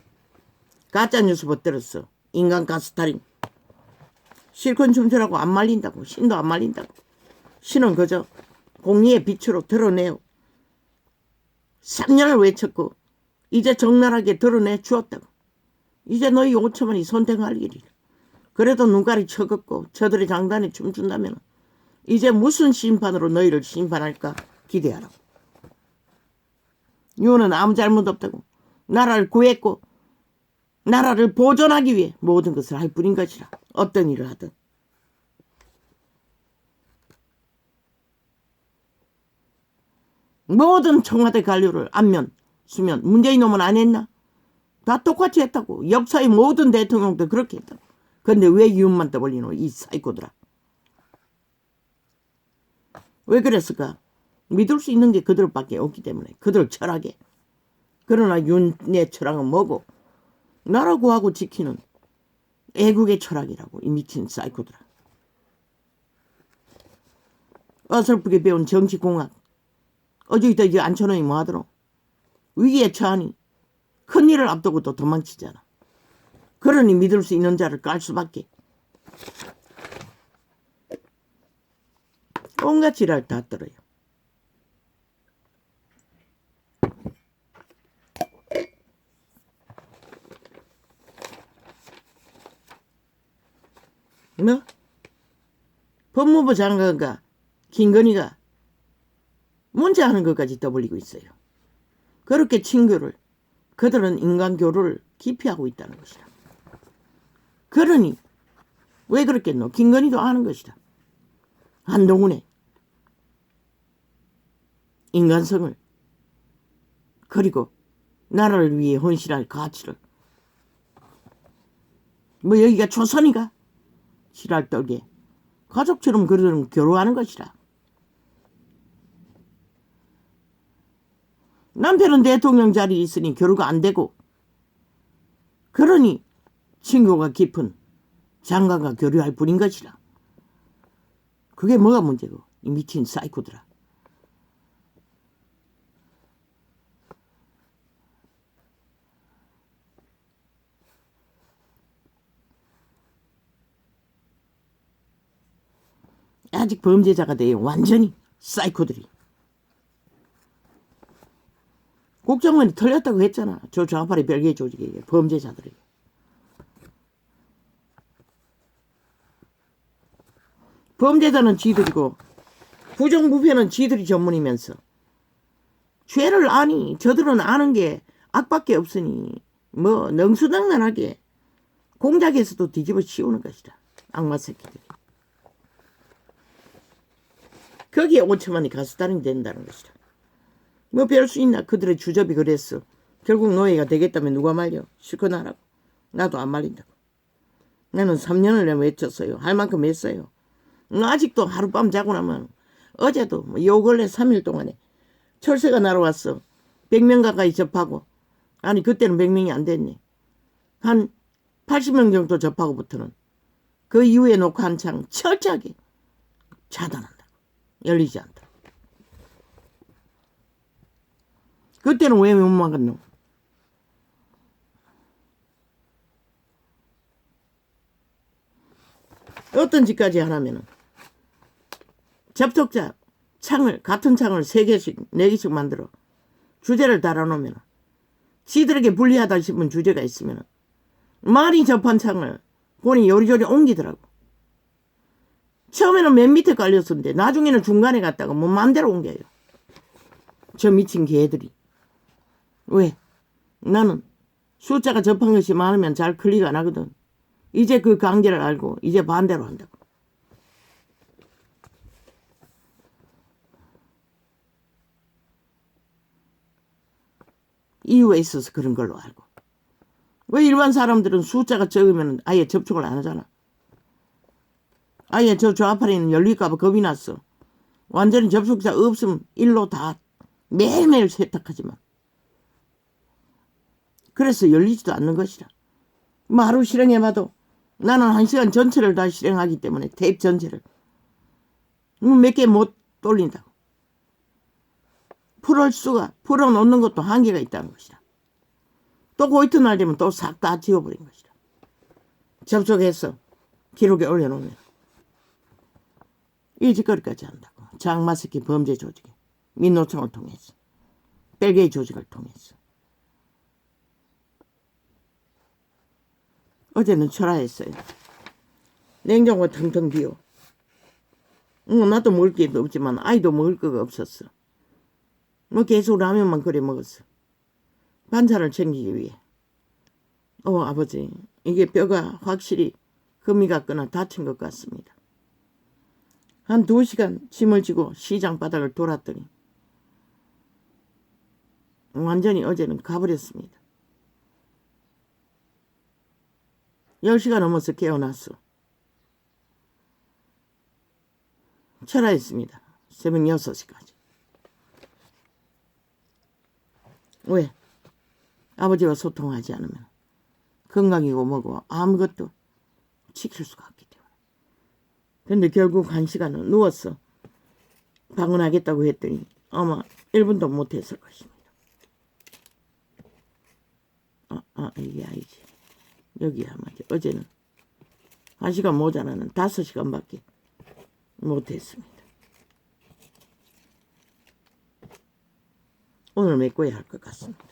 가짜뉴스 퍼뜨렸어. 인간 가스타림. 실컷 춤추라고 안 말린다고. 신도 안 말린다고. 신은 그저 공리의 빛으로 드러내요. 3년을 외쳤고 이제 적나라하게 드러내 주었다고. 이제 너희 5천원이 선택할 일이라. 그래도 눈깔이 쳐긋고 저들의 장단에 춤춘다면 이제 무슨 심판으로 너희를 심판할까 기대하라고. 윤은 아무 잘못 없다고. 나라를 구했고 나라를 보존하기 위해 모든 것을 할 뿐인 것이라. 어떤 일을 하든. 모든 청와대 관료를 안면 수면 문재인 놈은 안 했나? 다 똑같이 했다고. 역사의 모든 대통령도 그렇게 했다고. 근데 왜 윤만 떠벌리노 이 사이코들아. 왜 그랬을까? 믿을 수 있는 게 그들밖에 없기 때문에. 그들 철학에. 그러나 윤의 철학은 뭐고? 나라 구하고 지키는 애국의 철학이라고. 이 미친 사이코들아. 어설프게 배운 정치공학. 어저기다 이제 안천호이 뭐하더라? 위기에 처하니 큰일을 앞두고 또 도망치잖아. 그러니 믿을 수 있는 자를 깔 수밖에. 온갖 지랄 다 떨어요. 뭐? 법무부 장관과 김건희가 문자하는 것까지 떠벌리고 있어요. 그렇게 친교를, 그들은 인간교류를 기피하고 있다는 것이다. 그러니 왜 그렇겠노? 김건희도 아는 것이다. 한동훈의 인간성을, 그리고 나라를 위해 헌신할 가치를. 뭐 여기가 조선이가? 지랄 떨게. 가족처럼 그들은 교류하는 것이라. 남편은 대통령 자리에 있으니 교류가 안 되고, 그러니 친구가 깊은 장관과 교류할 뿐인 것이라. 그게 뭐가 문제고, 이 미친 사이코들아. 아직 범죄자가 돼요. 완전히 사이코들이. 국정원이 털렸다고 했잖아. 저 좌파리 별개 조직에게, 범죄자들에게. 범죄자는 지들이고 부정부패는 지들이 전문이면서 죄를 아니 저들은 아는 게 악밖에 없으니 뭐 능수능란하게 공작에서도 뒤집어 씌우는 것이다. 악마 새끼들이. 거기에 5천만이 가스다름이 된다는 것이다. 뭐 별 수 있나. 그들의 주접이 그랬어. 결국 노예가 되겠다면 누가 말려. 실컷 하라고. 나도 안 말린다고. 나는 3년을 외쳤어요. 할 만큼 했어요. 아직도 하룻밤 자고 나면 어제도 요 근래 3일 동안에 철새가 날아왔어. 100명 가까이 접하고. 아니 그때는 100명이 안 됐네. 한 80명 정도 접하고부터는 그 이후에 놓고 한창 철저하게 차단한다. 열리지 않다. 그때는 왜 못 막았노? 어떤 짓까지 하냐면은 접촉자 창을 같은 창을 3개씩 4개씩 만들어 주제를 달아놓으면 지들에게 불리하다 싶은 주제가 있으면 많이 접한 창을 본인이 요리조리 옮기더라고. 처음에는 맨 밑에 깔렸었는데 나중에는 중간에 갔다가 뭐 맘대로 옮겨요. 저 미친 개들이. 왜? 나는 숫자가 접한 것이 많으면 잘 클릭 안 하거든. 이제 그 관계를 알고 이제 반대로 한다고. 이유가 있어서 그런 걸로 알고. 왜 일반 사람들은 숫자가 적으면 아예 접촉을 안 하잖아. 아예 저 좌파리는 열릴까봐 겁이 났어. 완전히 접촉자 없으면 일로 다 매일매일 세탁하지만. 그래서 열리지도 않는 것이라. 뭐 하루 실행해봐도 나는 1시간 전체를 다 실행하기 때문에 테이프 전체를. 몇 개 못 돌린다고. 풀어놓는 것도 한계가 있다는 것이다. 또 그 이튿날 되면 또 싹 다 지워버린 것이다. 접촉해서 기록에 올려놓으면. 이 짓거리까지 한다고. 장마스키 범죄 조직에 민노총을 통해서 벨기에 조직을 통해서. 어제는 철화했어요. 냉장고 텅텅 비워. 나도 먹을 게 없지만 아이도 먹을 거가 없었어. 뭐 계속 라면만 끓여 먹었어. 반찬을 챙기기 위해. 아버지, 이게 뼈가 확실히 금이 갔거나 다친 것 같습니다. 한 2시간 짐을 지고 시장 바닥을 돌았더니 완전히 어제는 가버렸습니다. 10시가 넘어서 깨어났어. 철화했습니다. 새벽 6시까지. 왜? 아버지와 소통하지 않으면 건강이고 뭐고 아무것도 지킬 수가 없기 때문에. 근데 결국 1시간은 누웠어. 방문하겠다고 했더니 아마 1분도 못했을 것입니다. 이게 아니지. 여기야 맞지. 어제는 1시간 모자라는 5시간밖에 못했습니다. 오늘 메꿔야 할 것 같습니다.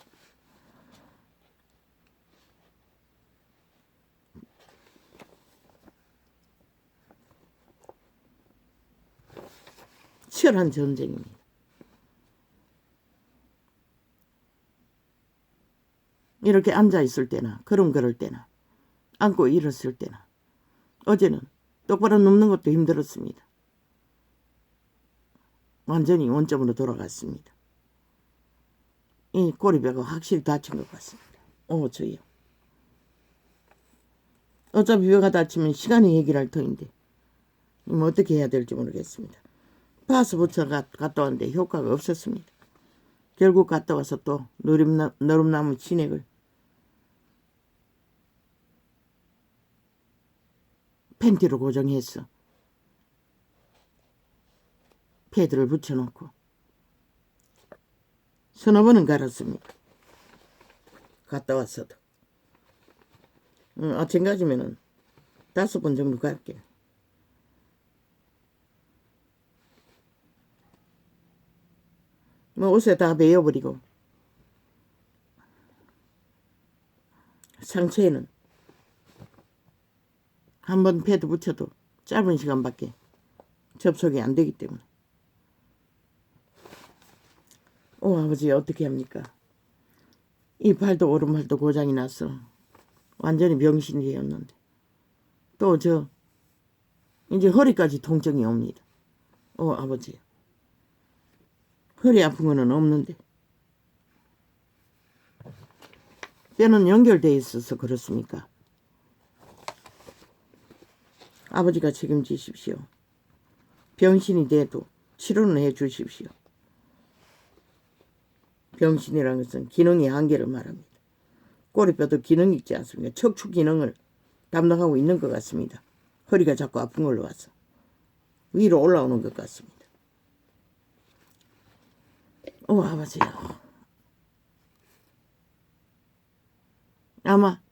치열한 전쟁입니다. 이렇게 앉아있을 때나 걸음 걸을 때나 앉고 일었을 때나 어제는 똑바로 눕는 것도 힘들었습니다. 완전히 원점으로 돌아갔습니다. 이 꼬리뼈가 확실히 다친 것 같습니다. 저요. 어차피 뼈가 다치면 시간이 해결할 터인데 어떻게 해야 될지 모르겠습니다. 파스 붙여 갔다 왔는데 효과가 없었습니다. 결국 갔다 와서 또 너름나무 진액을 팬티로 고정해서 패드를 붙여놓고 서너 번은 갈았습니다. 갔다 왔어도. 아침까지면은 5번 정도 갈게요. 옷에 다 베어버리고 상처에는 한번 패드 붙여도 짧은 시간밖에 접촉이 안 되기 때문에. 아버지 어떻게 합니까? 이 팔도 오른팔도 고장이 나서 완전히 병신이 되었는데 또 이제 허리까지 통증이 옵니다. 아버지 허리 아픈 거는 없는데 뼈는 연결되어 있어서 그렇습니까? 아버지가 책임지십시오. 병신이 돼도 치료는 해 주십시오. 병신이라는 것은 기능의 한계를 말합니다. 꼬리뼈도 기능이 있지 않습니까? 척추 기능을 담당하고 있는 것 같습니다. 허리가 자꾸 아픈 걸로 와서 위로 올라오는 것 같습니다. 아버지요. 아마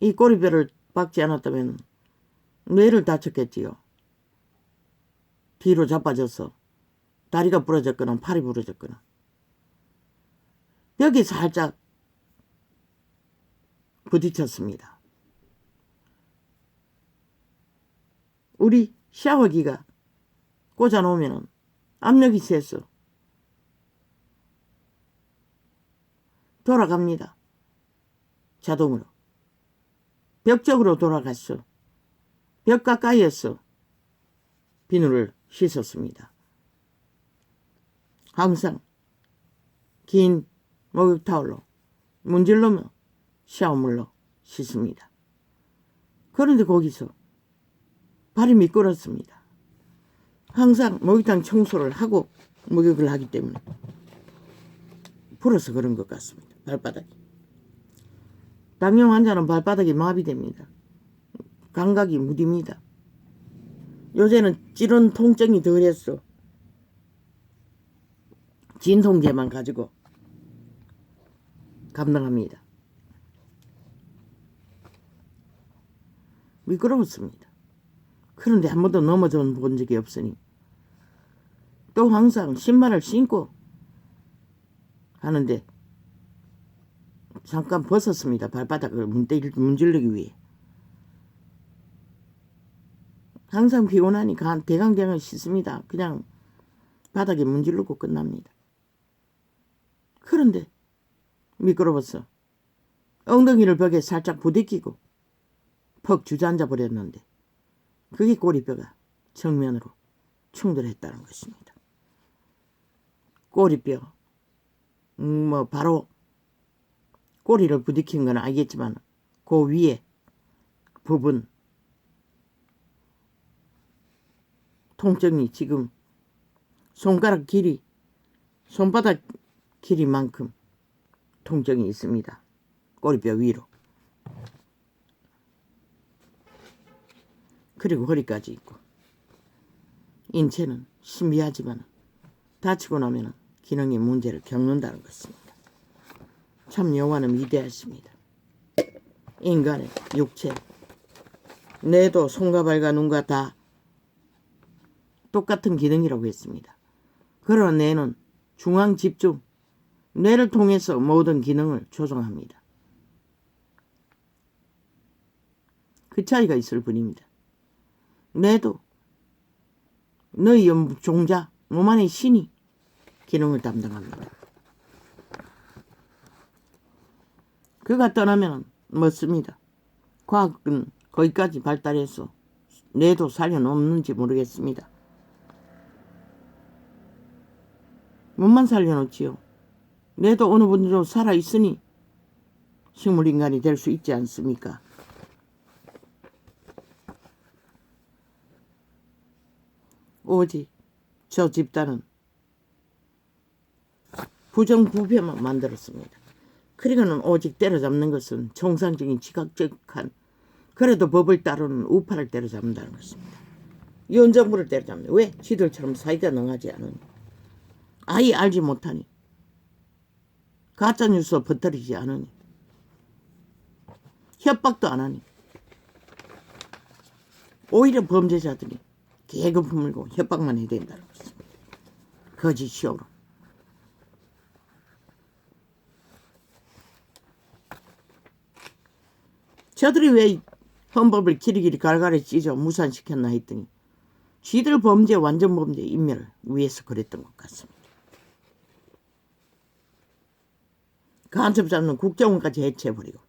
이 꼬리뼈를 박지 않았다면 뇌를 다쳤겠지요. 뒤로 자빠져서 다리가 부러졌거나 팔이 부러졌거나 벽이 살짝 부딪혔습니다. 우리 샤워기가 꽂아놓으면 압력이 세서 돌아갑니다. 자동으로. 벽 쪽으로 돌아갔어. 벽 가까이에서 비누를 씻었습니다. 항상 긴 목욕 타올로 문질러며 샤워물로 씻습니다. 그런데 거기서 발이 미끄럽습니다. 항상 목욕탕 청소를 하고 목욕을 하기 때문에 불어서 그런 것 같습니다. 발바닥이. 당뇨 환자는 발바닥이 마비됩니다. 감각이 무딥니다. 요새는 찌른 통증이 덜했어. 진통제만 가지고 감당합니다. 미끄러웠습니다. 그런데 한 번도 넘어져 본 적이 없으니 또 항상 신발을 신고 하는데 잠깐 벗었습니다. 발바닥을 문지르기 위해. 항상 피곤하니 대강경을 씻습니다. 그냥 바닥에 문지르고 끝납니다. 그런데 미끄러워서 엉덩이를 벽에 살짝 부딪히고 퍽 주저앉아 버렸는데 그게 꼬리뼈가 정면으로 충돌했다는 것입니다. 꼬리뼈 바로 꼬리를 부딪힌 건 알겠지만 그 위에 부분 통증이 지금 손가락 길이, 손바닥 길이만큼 통증이 있습니다. 꼬리뼈 위로. 그리고 허리까지 있고. 인체는 신비하지만 다치고 나면 기능의 문제를 겪는다는 것입니다. 참 여호와는 위대하십니다. 인간의 육체, 뇌도 손과 발과 눈과 다 똑같은 기능이라고 했습니다. 그러나 뇌는 중앙 집중, 뇌를 통해서 모든 기능을 조정합니다. 그 차이가 있을 뿐입니다. 뇌도 너희 종자, 몸 안의 신이 기능을 담당합니다. 그가 떠나면 멋습니다. 과학은 거기까지 발달해서 뇌도 살려놓는지 모르겠습니다. 몸만 살려놓지요. 뇌도 어느 분도 살아있으니 식물인간이 될 수 있지 않습니까? 오직 저 집단은 부정부패만 만들었습니다. 그리고는 오직 때려잡는 것은 정상적인 지각적한, 그래도 법을 따르는 우파를 때려잡는다는 것입니다. 윤정부를 때려잡는다. 왜? 지들처럼 사이가 능하지 않으니, 아예 알지 못하니, 가짜뉴스 퍼뜨리지 않으니, 협박도 안 하니, 오히려 범죄자들이 계급 물고 협박만 해야 된다는 것입니다. 거짓이오로. 저들이 왜 헌법을 길이길이 갈갈이 찢어 무산시켰나 했더니 쥐들 범죄, 완전 범죄 인멸을 위해서 그랬던 것 같습니다. 간첩 잡는 국정원까지 해체해버리고,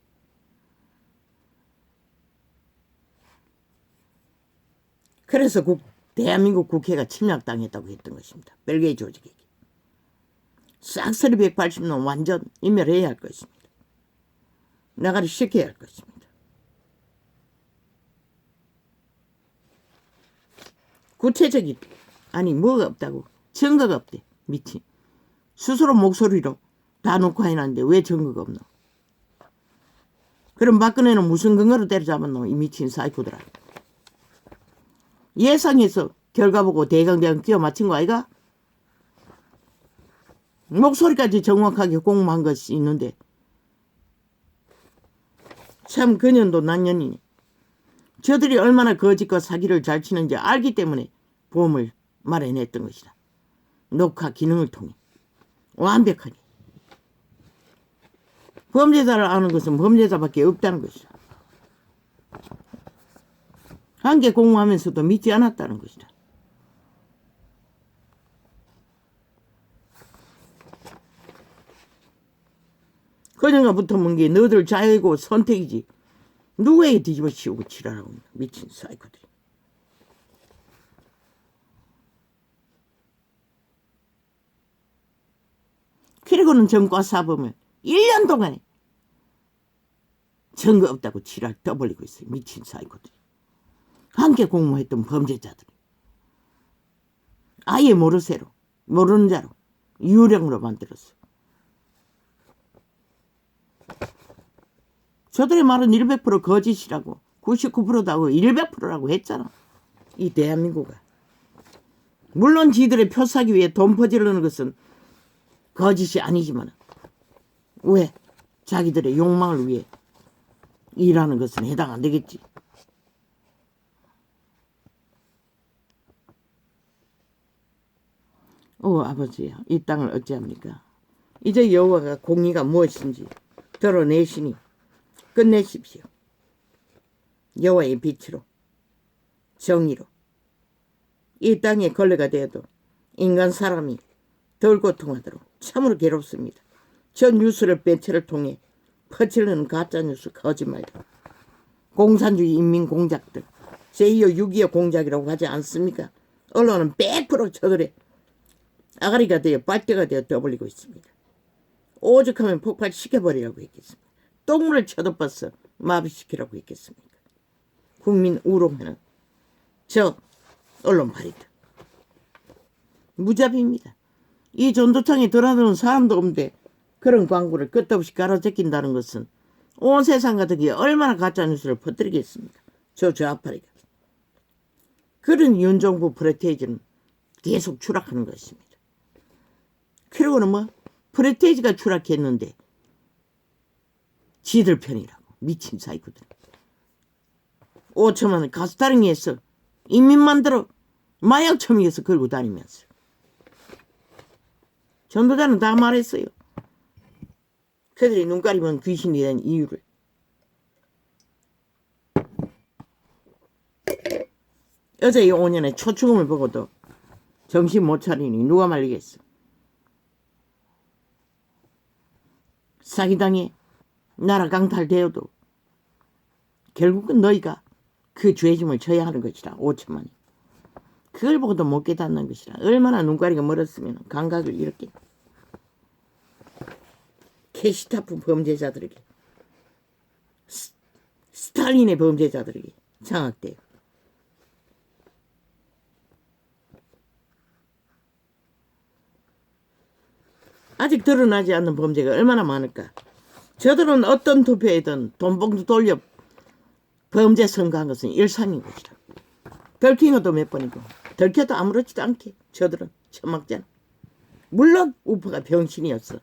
그래서 대한민국 국회가 침략당했다고 했던 것입니다. 벨기에 조직에게. 싹쓸이 180년 완전 인멸해야 할 것입니다. 나가리 시켜야 할 것입니다. 구체적인, 아니 뭐가 없다고, 증거가 없대. 미친. 스스로 목소리로 다 놓고 해놨는데 왜 증거가 없노? 그럼 박근혜는 무슨 근거로 때려잡았노? 이 미친 사이코들아. 예상해서 결과 보고 대강 끼워 맞힌 거 아이가? 목소리까지 정확하게 공모한 것이 있는데 참 그년도 난년이네. 저들이 얼마나 거짓과 사기를 잘 치는지 알기 때문에 보험을 마련했던 것이다. 녹화 기능을 통해 완벽하게. 범죄자를 아는 것은 범죄자밖에 없다는 것이다. 한개 공모하면서도 믿지 않았다는 것이다. 그녀가 붙어본 게 너들 자유고 선택이지. 누구에게 뒤집어 씌우고 지랄하고 미친 사이코들이. 그리고는 전과사범을 1년 동안에 증거 없다고 지랄 떠벌리고 있어요. 미친 사이코들이. 함께 공모했던 범죄자들이. 아예 모르쇠로, 모르는 자로, 유령으로 만들었어. 저들의 말은 100% 거짓이라고, 99%도 하고 100%라고 했잖아. 이 대한민국은. 물론 지들의 표 사기 위해 돈 퍼지르는 것은 거짓이 아니지만 왜? 자기들의 욕망을 위해 일하는 것은 해당 안 되겠지. 오 아버지, 이 땅을 어찌합니까? 이제 여호와가 공의가 무엇인지 드러내시니 끝내십시오. 여호와의 빛으로, 정의로. 이 땅에 걸레가 되어도 인간 사람이 덜 고통하도록 참으로 괴롭습니다. 저 뉴스를 매체를 통해 퍼치르는 가짜뉴스 거짓말들, 공산주의 인민공작들, 제2호 6.25 공작이라고 하지 않습니까? 언론은 100% 저들의 아가리가 되어 빨대가 되어 떠벌리고 있습니다. 오죽하면 폭발시켜버리라고 했겠습니다. 똥물을 쳐덮어서 마비시키라고 했겠습니까? 국민 우롱하는 저 언론파리들. 무자비입니다. 이 전도청에 들어가는 사람도 없는데 그런 광고를 끝도 없이 깔아제낀다는 것은 온 세상 가득이 얼마나 가짜뉴스를 퍼뜨리겠습니까? 저 좌파리가. 그런 윤정부 프레테이지는 계속 추락하는 것입니다. 그리고는 뭐 프레테이지가 추락했는데 지들 편이라고 미친 사이코들. 5천만 원 가스타링에서 인민 만들어 마약 처미에서 걸고 다니면서 전도자는 다 말했어요. 그들이 눈 가리면 귀신이 된 이유를. 어제 이 5년의 초축음을 보고도 정신 못 차리니 누가 말리겠어. 사기당해 나라 강탈되어도 결국은 너희가 그 죄짐을 져야 하는 것이라. 5천만이. 그걸 보고도 못 깨닫는 것이라. 얼마나 눈가리가 멀었으면 감각을 이렇게. 게시타프 범죄자들에게, 스탈린의 범죄자들에게 장악돼요. 아직 드러나지 않는 범죄가 얼마나 많을까. 저들은 어떤 투표에든 돈봉투 돌려 범죄 선거한 것은 일상인 것이라. 들킨 것도 몇 번이고 들켜도 아무렇지도 않게 저들은 처먹잖아. 물론 우파가 병신이었어.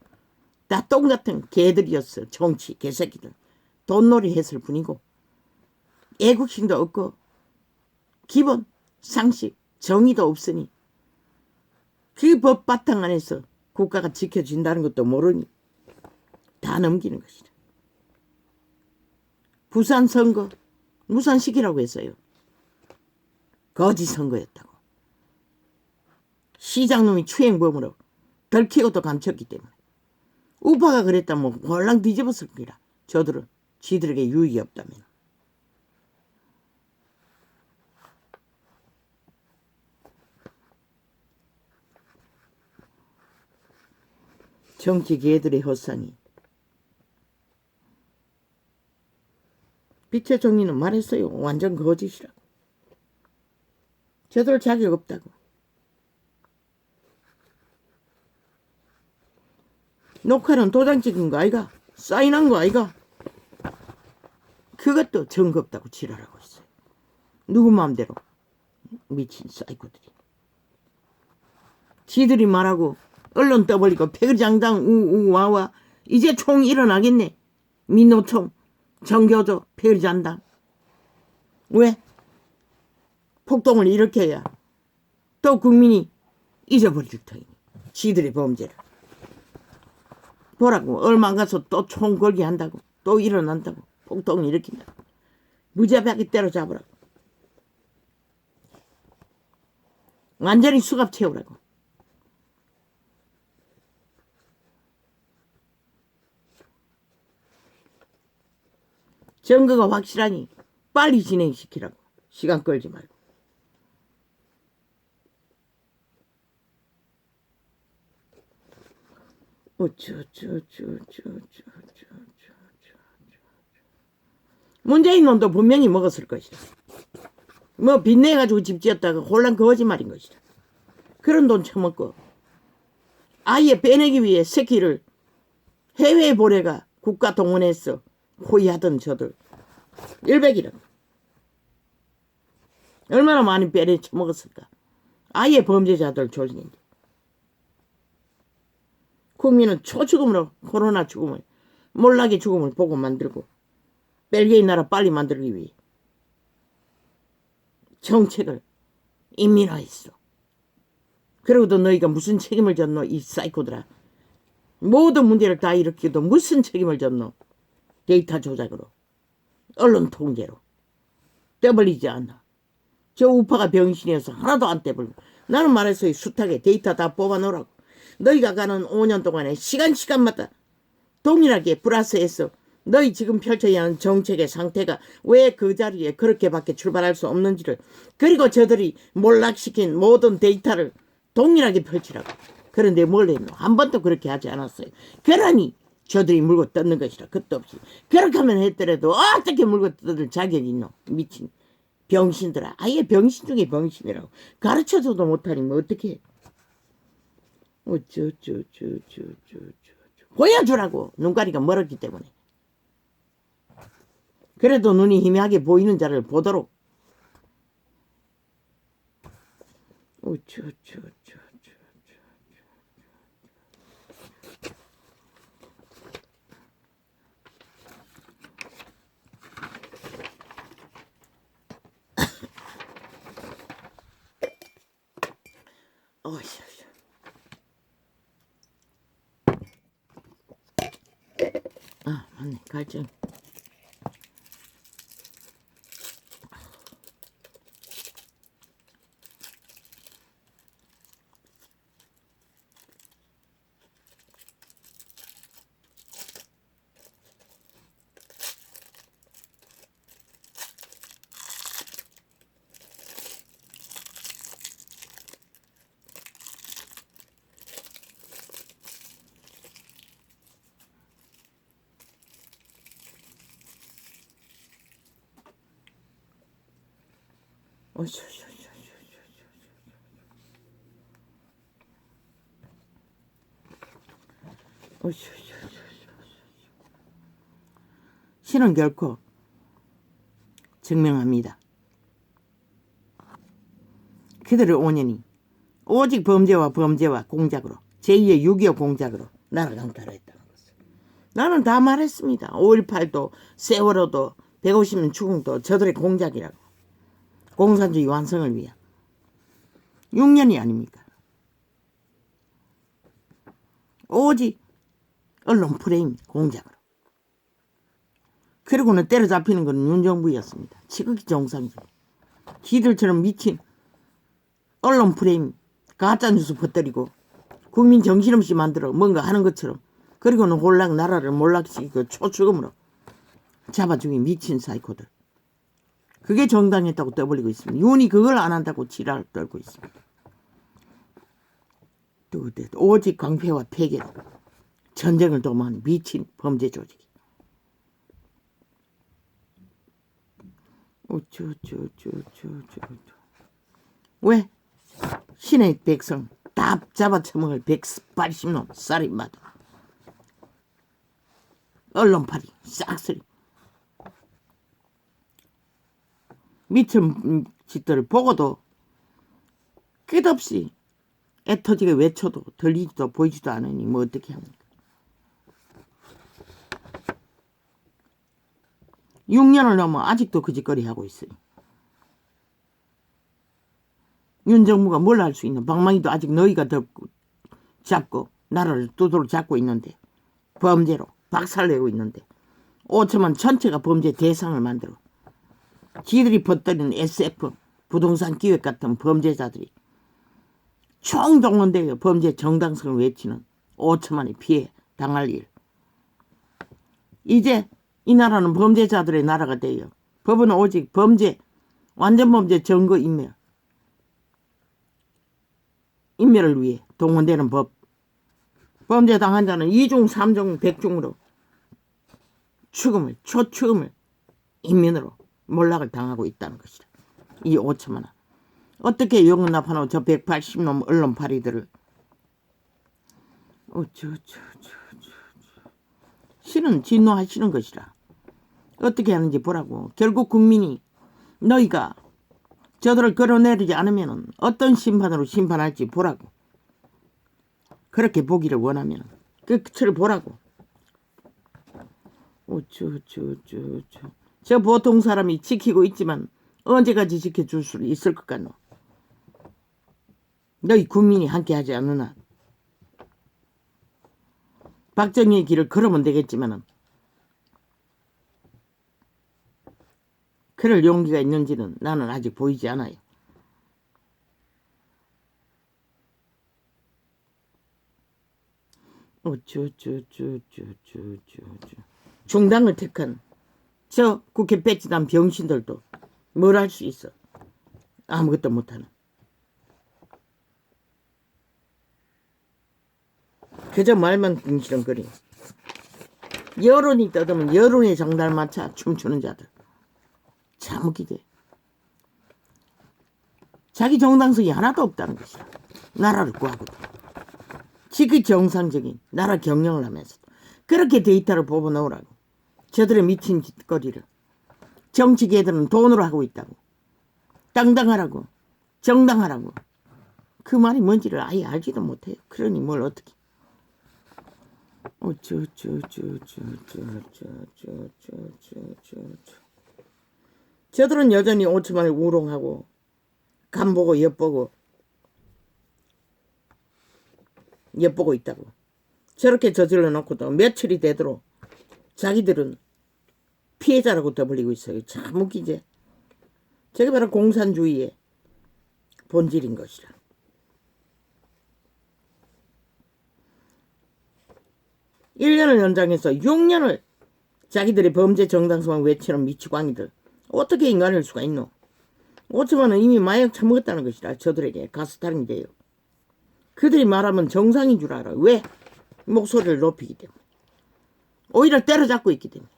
다 똥같은 개들이었어. 정치 개새끼들. 돈놀이 했을 뿐이고 애국심도 없고 기본 상식 정의도 없으니 그 법 바탕 안에서 국가가 지켜진다는 것도 모르니 다 넘기는 것이다. 부산 선거 무산시키라고 했어요. 거짓 선거였다고. 시장놈이 추행범으로 들키고도 감췄기 때문에. 우파가 그랬다면 홀랑 뒤집었을 거라. 저들은 지들에게 유익이 없다면. 정치 개들의 헛상이. 빛의 종리는 말했어요. 완전 거짓이라고. 저들 자격 없다고. 녹화는 도장 찍은 거 아이가? 사인한 거 아이가? 그것도 증거 없다고 지랄하고 있어요. 누구 마음대로. 미친 사이코들이. 지들이 말하고 언론 떠벌리고 패거장당 우우와와 이제 총 일어나겠네. 민노총 정교조 패거장당. 왜? 폭동을 일으켜야 또 국민이 잊어버릴 터이니. 지들의 범죄를. 보라고 얼마 안 가서 또 총 걸게 한다고. 또 일어난다고. 폭동을 일으킨다고. 무자비하게 때려잡으라고. 완전히 수갑 채우라고. 증거가 확실하니 빨리 진행시키라고. 시간 끌지 말고. 문재인 놈도 분명히 먹었을 것이다. 뭐 빚내가지고 집 지었다가 혼란 거짓말인 것이다. 그런 돈 처먹고 아예 빼내기 위해 새끼를 해외에 보내가 국가 동원해서 호위하던 저들 100이라고. 얼마나 많이 빼내 처먹었을까. 아예 범죄자들 조직인데. 국민은 초죽음으로 코로나 죽음을 몰락의 죽음을 보고 만들고 벨기에 나라 빨리 만들기 위해 정책을 인민화했어. 그러고도 너희가 무슨 책임을 졌노 이 사이코들아. 모든 문제를 다 일으키도 무슨 책임을 졌노. 데이터 조작으로 언론 통제로 떼벌리지 않아. 저 우파가 병신이어서 하나도 안 떼벌고. 나는 말했어요. 숱하게 데이터 다 뽑아놓으라고. 너희가 가는 5년 동안에 시간마다 동일하게 플러스해서 너희 지금 펼쳐야 하는 정책의 상태가 왜 그 자리에 그렇게밖에 출발할 수 없는지를, 그리고 저들이 몰락시킨 모든 데이터를 동일하게 펼치라고. 그런데 뭘 했노? 한 번도 그렇게 하지 않았어요. 그러니 저들이 물고 뜯는 것이라. 끝도 없이. 그렇게 하면 했더라도 어떻게 물고 뜯을 자격이 있노? 미친 병신들아. 아예 병신 중에 병신이라고. 가르쳐줘도 못하니 뭐 어떻게 해. 보여주라고. 눈가리가 멀었기 때문에. 그래도 눈이 희미하게 보이는 자를 보도록. 아, 맞네. 갈증. 신은 결코 증명합니다. 그들의 온연이 오직 범죄와 공작으로 제2의 6.25 공작으로 나를 강탈했다는 것을. 나는 다 말했습니다. 5.18도 세월호도 150년 추궁도 저들의 공작이라고. 공산주의 완성을 위한 6년이 아닙니까? 오직 언론 프레임 공작으로. 그리고는 때려잡히는 건 윤정부였습니다. 지극히 정상적으로. 기들처럼 미친 언론 프레임 가짜뉴스 퍼뜨리고 국민 정신없이 만들어 뭔가 하는 것처럼, 그리고는 홀랑 나라를 몰락시키고 초축음으로 잡아 죽인 미친 사이코들. 그게 정당했다고 떠벌리고 있습니다. 윤이 그걸 안 한다고 지랄을 떨고 있습니다. 또 오직 광폐와 폐괴로 전쟁을 도모하는 미친 범죄 조직이. 왜? 신의 백성 다 잡아쳐먹을 180놈 살인마도 언론파리 싹쓸이 미친 짓들을 보고도 끝없이 애터지게 외쳐도 들리지도 보이지도 않으니 뭐 어떻게 합니까? 6년을 넘어 아직도 그 짓거리 하고 있으니 윤정부가 뭘 할 수 있는? 방망이도 아직 너희가 잡고 나라를 두드러 잡고 있는데, 범죄로 박살내고 있는데 5천만 전체가 범죄 대상을 만들어 지들이 퍼뜨리는 SF 부동산 기획 같은 범죄자들이 총동원되어 범죄 정당성을 외치는 5천만이 피해 당할 일. 이제 이 나라는 범죄자들의 나라가 되어 법은 오직 범죄, 완전 범죄 증거 인멸을 위해 동원되는 법. 범죄 당한 자는 2중, 3중, 100중으로 초축음을 인민으로 몰락을 당하고 있다는 것이다. 이 5천만 원. 어떻게 용납하노 저 180놈 언론파리들을. 신은 진노하시는 것이라. 어떻게 하는지 보라고. 결국 국민이 너희가 저들을 끌어내리지 않으면 어떤 심판으로 심판할지 보라고. 그렇게 보기를 원하면 그 끝을 보라고. 저 보통 사람이 지키고 있지만 언제까지 지켜줄 수 있을 것 같노? 너희 국민이 함께하지 않는 한 박정희의 길을 걸으면 되겠지만은 그럴 용기가 있는지는 나는 아직 보이지 않아요. 중당을 택한 저 국회 배치단 병신들도 뭘 할 수 있어? 아무것도 못하는. 그저 말만 궁시렁거리. 여론이 떠들면 여론의 장단맞춰 춤추는 자들. 참 웃기지. 자기 정당성이 하나도 없다는 것이야. 나라를 구하고도. 지극히 정상적인 나라 경영을 하면서도 그렇게 데이터를 뽑아놓으라고. 저들의 미친 짓거리를. 정치계들은 돈으로 하고 있다고. 당당하라고. 정당하라고. 그 말이 뭔지를 아예 알지도 못해요. 그러니 뭘 어떻게. 저들은 여전히 5천만을 우롱하고 간보고 엿보고 있다고. 저렇게 저질러 놓고도 며칠이 되도록 자기들은 피해자라고 떠벌리고 있어요. 참 웃기지. 저게 바로 공산주의의 본질인 것이라. (1년을) 연장해서 (6년을) 자기들의 범죄 정당성을 외치는 미치광이들. 어떻게 인간일 수가 있노? 5천만은 이미 마약 처먹었다는 것이라. 저들에게 가스타령이 돼요. 그들이 말하면 정상인 줄 알아. 왜? 목소리를 높이기 때문에. 오히려 때려잡고 있기 때문에.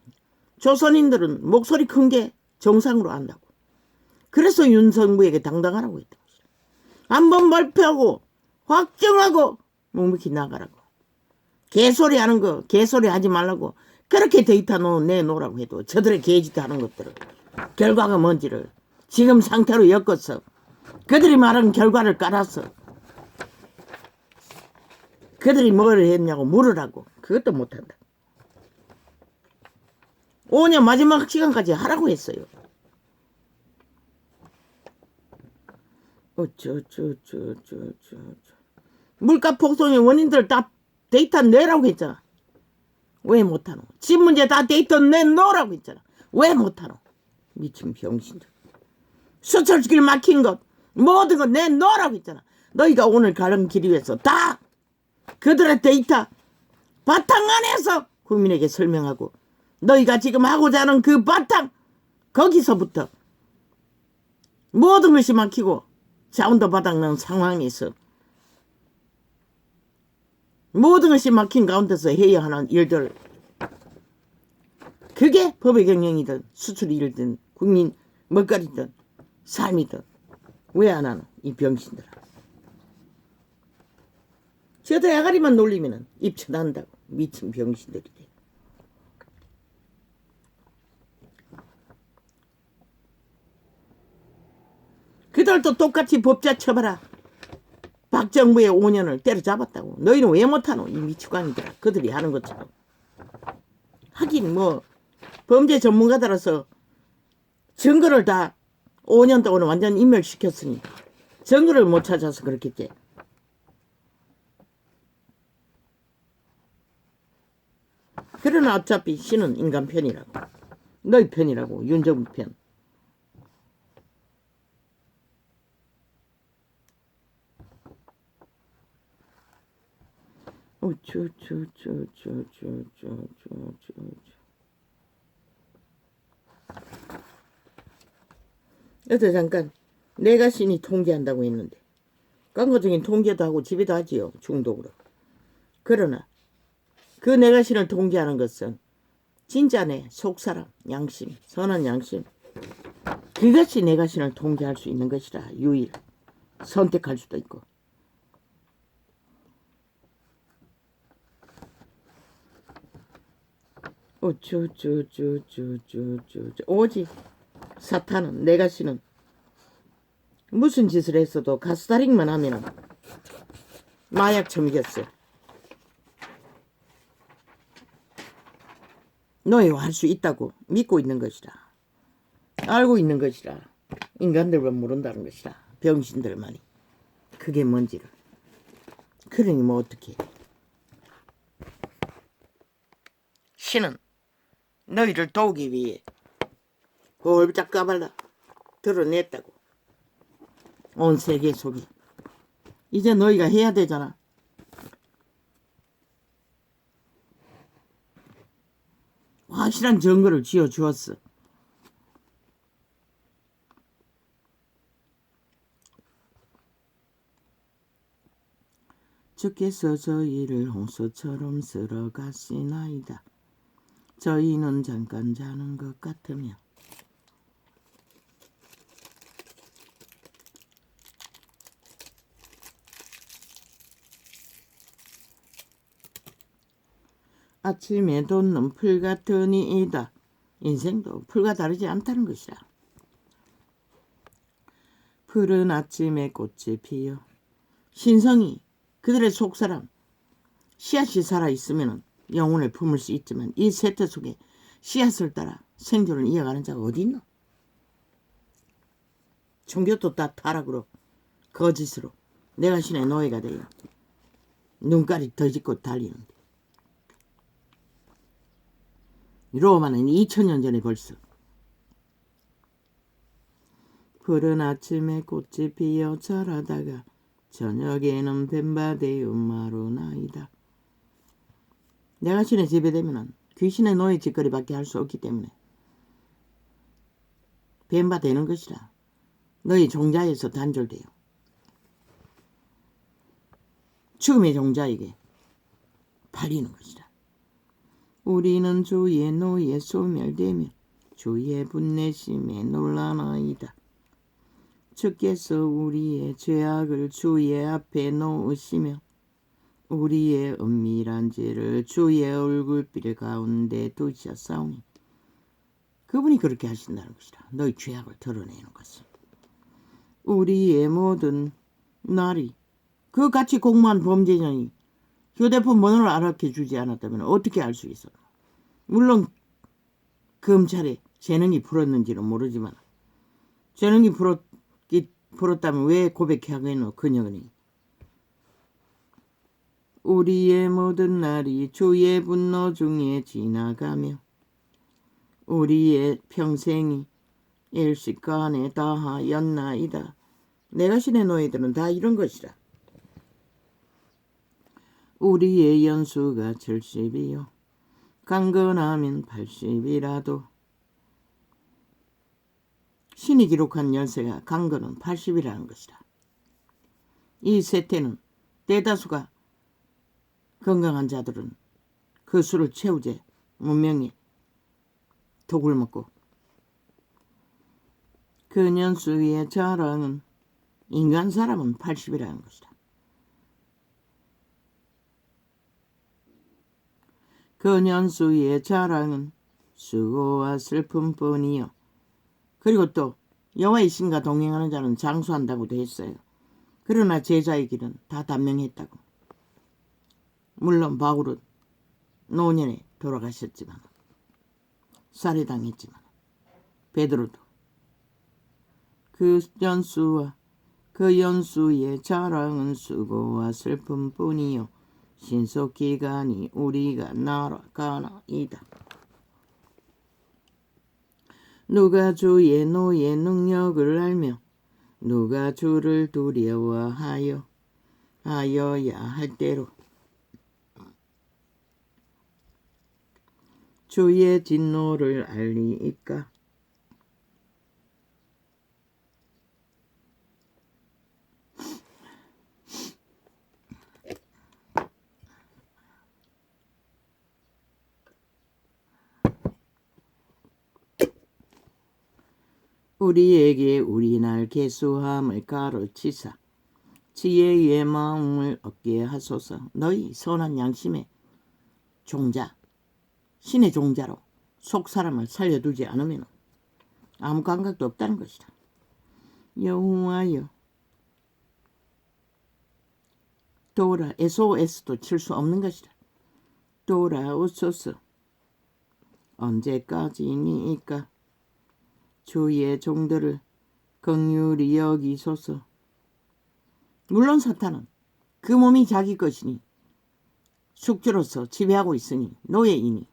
조선인들은 목소리 큰 게 정상으로 안다고. 그래서 윤석부에게 당당하라고 했던 것이다. 한번 발표하고 확정하고 묵묵히 나가라고. 개소리 하는 거 개소리 하지 말라고. 그렇게 데이터 내놓으라고 해도 저들의 개짓 하는 것들을 결과가 뭔지를 지금 상태로 엮어서 그들이 말하는 결과를 깔아서 그들이 뭘 했냐고 물으라고. 그것도 못한다. 5년 마지막 시간까지 하라고 했어요. 물가 폭등의 원인들 다 데이터 내라고 했잖아. 왜 못하노? 집 문제 다 데이터 내놓으라고 했잖아. 왜 못하노? 미친 병신들. 수철길 막힌 것 모든 거 내놓으라고 했잖아. 너희가 오늘 가는 길 위에서 다 그들의 데이터 바탕 안에서 국민에게 설명하고 너희가 지금 하고자 하는 그 바탕 거기서부터 모든 것이 막히고 자원도 바닥난 상황에서 모든 것이 막힌 가운데서 해야 하는 일들, 그게 법의 경영이든 수출 일이든 국민 먹거리든 삶이든 왜 안 하노? 이 병신들아. 저들 아가리만 놀리면 입쳐난다고. 미친 병신들이 돼. 그들도 똑같이 법자 쳐봐라. 박정부의 5년을 때려잡았다고. 너희는 왜 못하노? 이 미치광이들아. 그들이 하는 것처럼. 하긴 뭐 범죄 전문가들아서 증거를 다 5년 동안 완전 인멸시켰으니 증거를 못 찾아서 그렇겠지. 그러나 어차피 신은 인간 편이라고. 너희 편이라고. 윤정부 편. 어제 잠깐 내가 신이 통제한다고 했는데 광고적인 통제도 하고 지배도 하지요. 중독으로. 그러나 그 내가 신을 통제하는 것은 진짜 내 속사람, 양심, 선한 양심, 그것이 내가 신을 통제할 수 있는 것이라. 유일 선택할 수도 있고. 오직 사탄은 내가 신은 무슨 짓을 했어도 가스다링만 하면 마약 처먹였어. 너희와 할 수 있다고 믿고 있는 것이라. 알고 있는 것이라. 인간들만 모른다는 것이라. 병신들만이. 그게 뭔지를. 그러니 뭐 어떻게. 신은 너희를 도우기 위해 골짝 까발라 드러냈다고. 온 세계 속에. 이제 너희가 해야 되잖아. 확실한 증거를 쥐어주었어. 주께서 저희를 홍수처럼 쓸어가시나이다. 저희는 잠깐 자는 것 같으며 아침에 돋는 풀 같은 이다. 인생도 풀과 다르지 않다는 것이라. 푸른 아침에 꽃이 피어 신성이 그들의 속사람 씨앗이 살아있으면 영혼을 품을 수 있지만 이 세태 속에 씨앗을 따라 생존을 이어가는 자가 어디 있노? 종교도 다 타락으로 거짓으로 내가 신의 노예가 되어 눈깔이 더짓고 달리는데 로마는 2000년 전에 벌써 푸른 아침에 꽃이 피어 자라다가 저녁에는 뱀바되어 마루나이다. 내가 신의 지배되면 귀신의 노예 짓거리밖에 할 수 없기 때문에 뱀바되는 것이라. 너희 종자에서 단절되어 죽음의 종자에게 팔리는 것이라. 우리는 주의 노예 소멸되며 주의 분내심에 놀라나이다. 주께서 우리의 죄악을 주의 앞에 놓으시며 우리의 은밀한 죄를 주의 얼굴빛 가운데 두셨사오니 그분이 그렇게 하신다는 것이라. 너희 죄악을 드러내는 것은 우리의 모든 날이 그 같이 공모한 범죄자니 휴대폰 번호를 알아켜주지 않았다면 어떻게 알 수 있어? 물론 검찰에 재능이 풀었는지는 모르지만 재능이 풀었다면 왜 고백하겠노 그녀니. 우리의 모든 날이 주의 분노 중에 지나가며 우리의 평생이 일시간에 다하였나이다. 내가 신의 노예들은 다 이런 것이라. 우리의 연수가 70이요 강건하면 80이라도 신이 기록한 열쇠가 강건은 80이라는 것이라. 이 세태는 대다수가 건강한 자들은 그 수를 채우제 문명이 독을 먹고 그 년수의 자랑은 인간 사람은 80이라는 것이다. 그 년수의 자랑은 수고와 슬픔뿐이요. 그리고 또 여호와의 신과 동행하는 자는 장수한다고도 했어요. 그러나 제자의 길은 다 단명했다고. 물론 바울은 노년에 돌아가셨지만 살해당했지만 베드로도 그 연수와 그 연수의 자랑은 수고와 슬픔뿐이요 신속기간이 우리가 날아가나이다. 누가 주의 노의 능력을 알며 누가 주를 두려워하여야 할 대로 주의 진노를 알리이까. 우리에게 우리날 계수함을 가르치사 지혜의 마음을 얻게 하소서. 너희 선한 양심의 종자 신의 종자로 속사람을 살려두지 않으면 아무 감각도 없다는 것이다. 여호와여 돌아 SOS도 칠 수 없는 것이다. 돌아오소서. 언제까지니까 주의 종들을 긍휼히 여기소서. 물론 사탄은 그 몸이 자기 것이니 숙주로서 지배하고 있으니 노예이니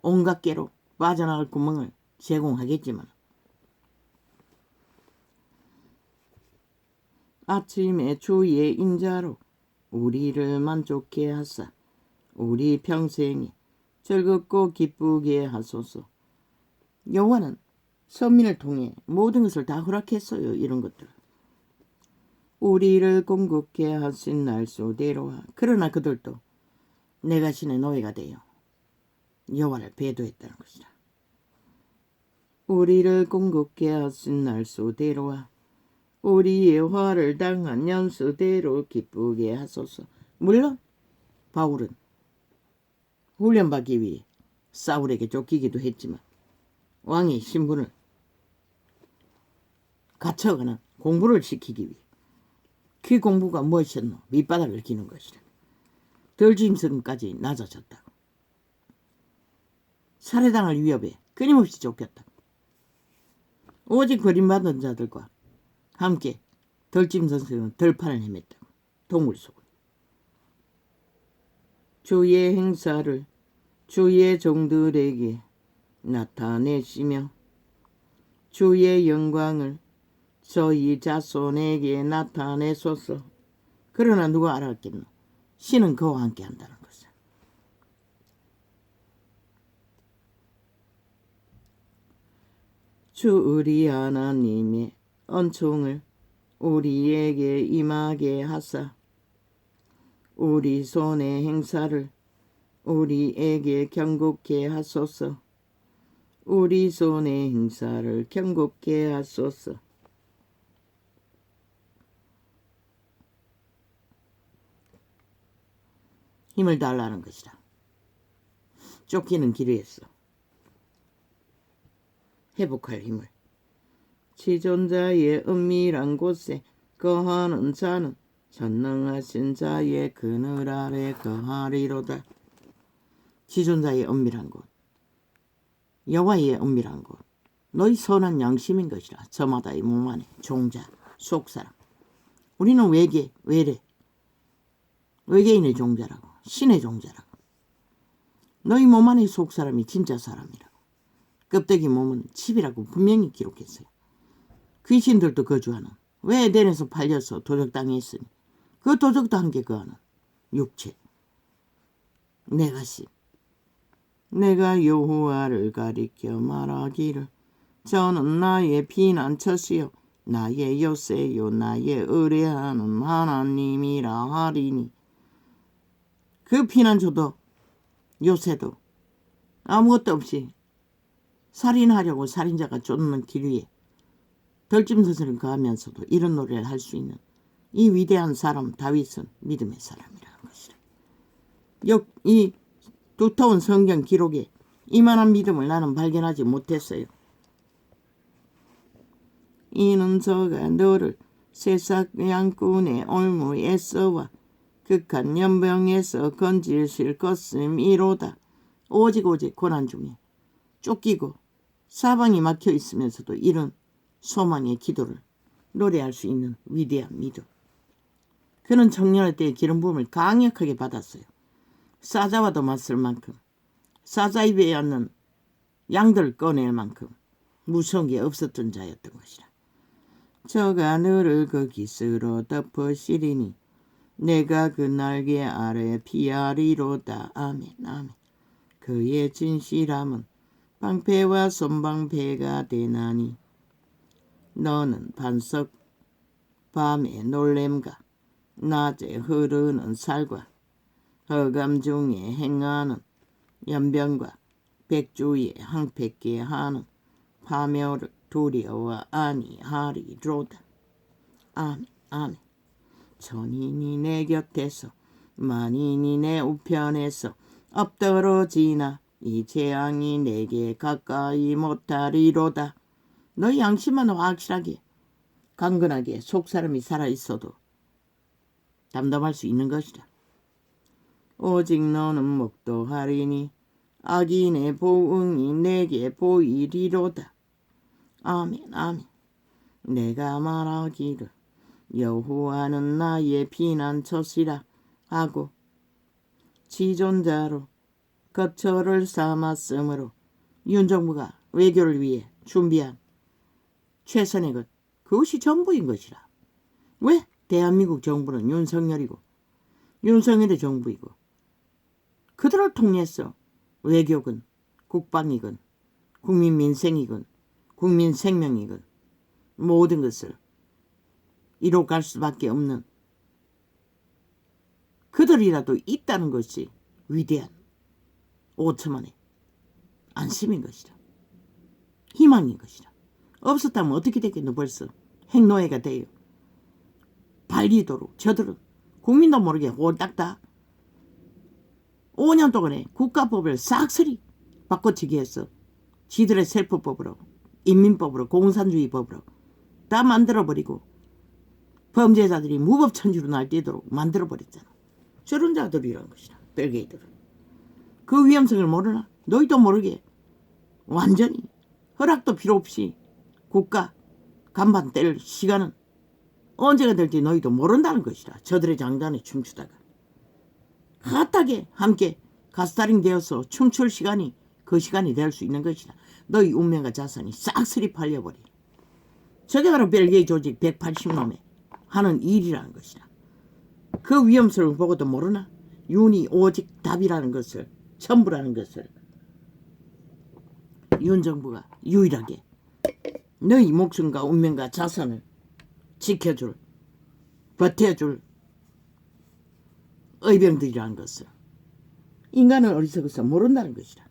온갖 깨로 빠져나갈 구멍을 제공하겠지만 아침에 주의 인자로 우리를 만족케 하사 우리 평생이 즐겁고 기쁘게 하소서. 여호와는 선민을 통해 모든 것을 다 허락했어요. 이런 것들. 우리를 공급케 하신 날수대로와 그러나 그들도 내가 신의 노예가 되어 여호와를 배도했다는 것이다. 우리를 공급케 하신 날수대로와 우리의 화를 당한 연수대로 기쁘게 하소서. 물론 바울은 훈련받기 위해 사울에게 쫓기기도 했지만 왕의 신분을 갖춰가는 공부를 시키기 위해 그 공부가 무엇이었노? 밑바닥을 기는 것이라. 덜짐승까지 낮아졌다고. 살해당할 위협에 끊임없이 쫓겼다고. 오직 버림받은 자들과 함께 덜짐승은 덜판을 헤맸다고. 동물 속을. 주의 행사를 주의 종들에게 나타내시며 주의 영광을 저희 자손에게 나타내소서. 그러나 누가 알았겠노? 신은 그와 함께 한다는 것을. 주 우리 하나님의 은총을 우리에게 임하게 하사 우리 손의 행사를 우리에게 경고케 하소서. 우리 손의 행사를 경고케 하소서. 힘을 달라는 것이라. 쫓기는 길에서 회복할 힘을. 지존자의 은밀한 곳에 거하는 자는 전능하신 자의 그늘 아래 거하리로다. 지존자의 은밀한 곳, 여호와의 은밀한 곳, 너희 선한 양심인 것이라. 저마다의 몸 안에 종자, 속사람. 우리는 외계인의 종자라고, 신의 종자라고. 너희 몸 안에 속사람이 진짜 사람이라고. 껍데기 몸은 집이라고 분명히 기록했어요. 귀신들도 거주하는, 왜 에덴에서 팔려서 도적당했으니 그 도적도 함께 거하는 육체. 내가 신, 내가 여호와를 가리켜 말하기를 저는 나의 피난처시요 나의 요새요 나의 의뢰하는 하나님이라 하리니. 그 피난처도 요새도 아무것도 없이 살인하려고 살인자가 쫓는 길 위에 덜짐승을 거하면서도 이런 노래를 할 수 있는 이 위대한 사람 다윗은 믿음의 사람이라는 것이라. 이 두터운 성경 기록에 이만한 믿음을 나는 발견하지 못했어요. 이는 저가 너를 새싹 양꾼의 올무 에서와 극한 연병에서 건지실 것임이로다. 오직 고난 중에 쫓기고 사방이 막혀 있으면서도 이런 소망의 기도를 노래할 수 있는 위대한 믿음. 그는 청년할 때의 기름 부음을 강력하게 받았어요. 사자와도 맞설 만큼, 사자 입에 앉는 양들 꺼낼 만큼 무서운 게 없었던 자였던 것이라. 저가 너를 그 깃으로 덮으시리니 내가 그 날개 아래 피하리로다. 아멘 아멘. 그의 진실함은 방패와 손방패가 되나니 너는 반석 밤의 놀램과 낮에 흐르는 살과 허감 중에 행하는 연병과 백주에 항패께 하는 파묘를 두려워 아니하리로다. 아멘 아멘. 천인이 내 곁에서 만인이 내 우편에서 엎드러지나 이 재앙이 내게 가까이 못하리로다. 너희 양심만 확실하게 강건하게 속사람이 살아있어도 담담할 수 있는 것이다. 오직 너는 목도하리니 악인의 보응이 내게 보이리로다. 아멘 아멘. 내가 말하기를 여호와는 나의 피난처시라 하고 지존자로 거처를 삼았으므로 윤정부가 외교를 위해 준비한 최선의 것, 그것이 전부인 것이라. 왜? 대한민국 정부는 윤석열의 정부이고 그들을 통해서 외교건 국방이건 국민 민생이건 국민 생명이건 모든 것을 이뤄갈 수밖에 없는 그들이라도 있다는 것이 위대한 5천만의 안심인 것이다. 희망인 것이다. 없었다면 어떻게 되겠노. 벌써 핵노예가 돼요. 발리도록 저들은 국민도 모르게 홀딱다 5년 동안에 국가법을 싹쓸이 바꿔치기 했어. 지들의 셀프법으로, 인민법으로, 공산주의법으로 다 만들어버리고 범죄자들이 무법천지로 날뛰도록 만들어버렸잖아. 저런 자들이란 것이다. 벨게이들은. 그 위험성을 모르나? 너희도 모르게 완전히 허락도 필요 없이 국가 간판 뗄 시간은 언제가 될지 너희도 모른다는 것이다. 저들의 장단에 춤추다가 핫하게 함께 가스타링 되어서 춤출 시간이 그 시간이 될 수 있는 것이다. 너희 운명과 자산이 싹쓸이 팔려버리. 저게 바로 벨기에 조직 180놈의 하는 일이라는 것이다. 그 위험성을 보고도 모르나? 윤이 오직 답이라는 것을, 전부라는 것을 윤 정부가 유일하게 너희 목숨과 운명과 자산을 지켜줄, 버텨줄 의병들이라는 것을 인간은 어리석어서 모른다는 것이다.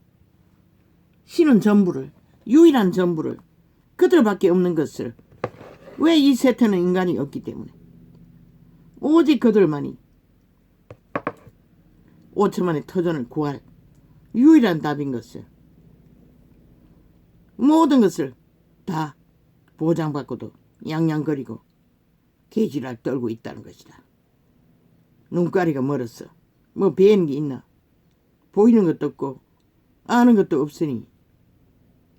신은 전부를, 유일한 전부를, 그들밖에 없는 것을, 왜 이 세태는 인간이 없기 때문에 오직 그들만이 5천만의 터전을 구할 유일한 답인 것을, 모든 것을 다 보장받고도 양양거리고 개지랄 떨고 있다는 것이다. 눈가리가 멀었어. 뭐 비행기 있나? 보이는 것도 없고 아는 것도 없으니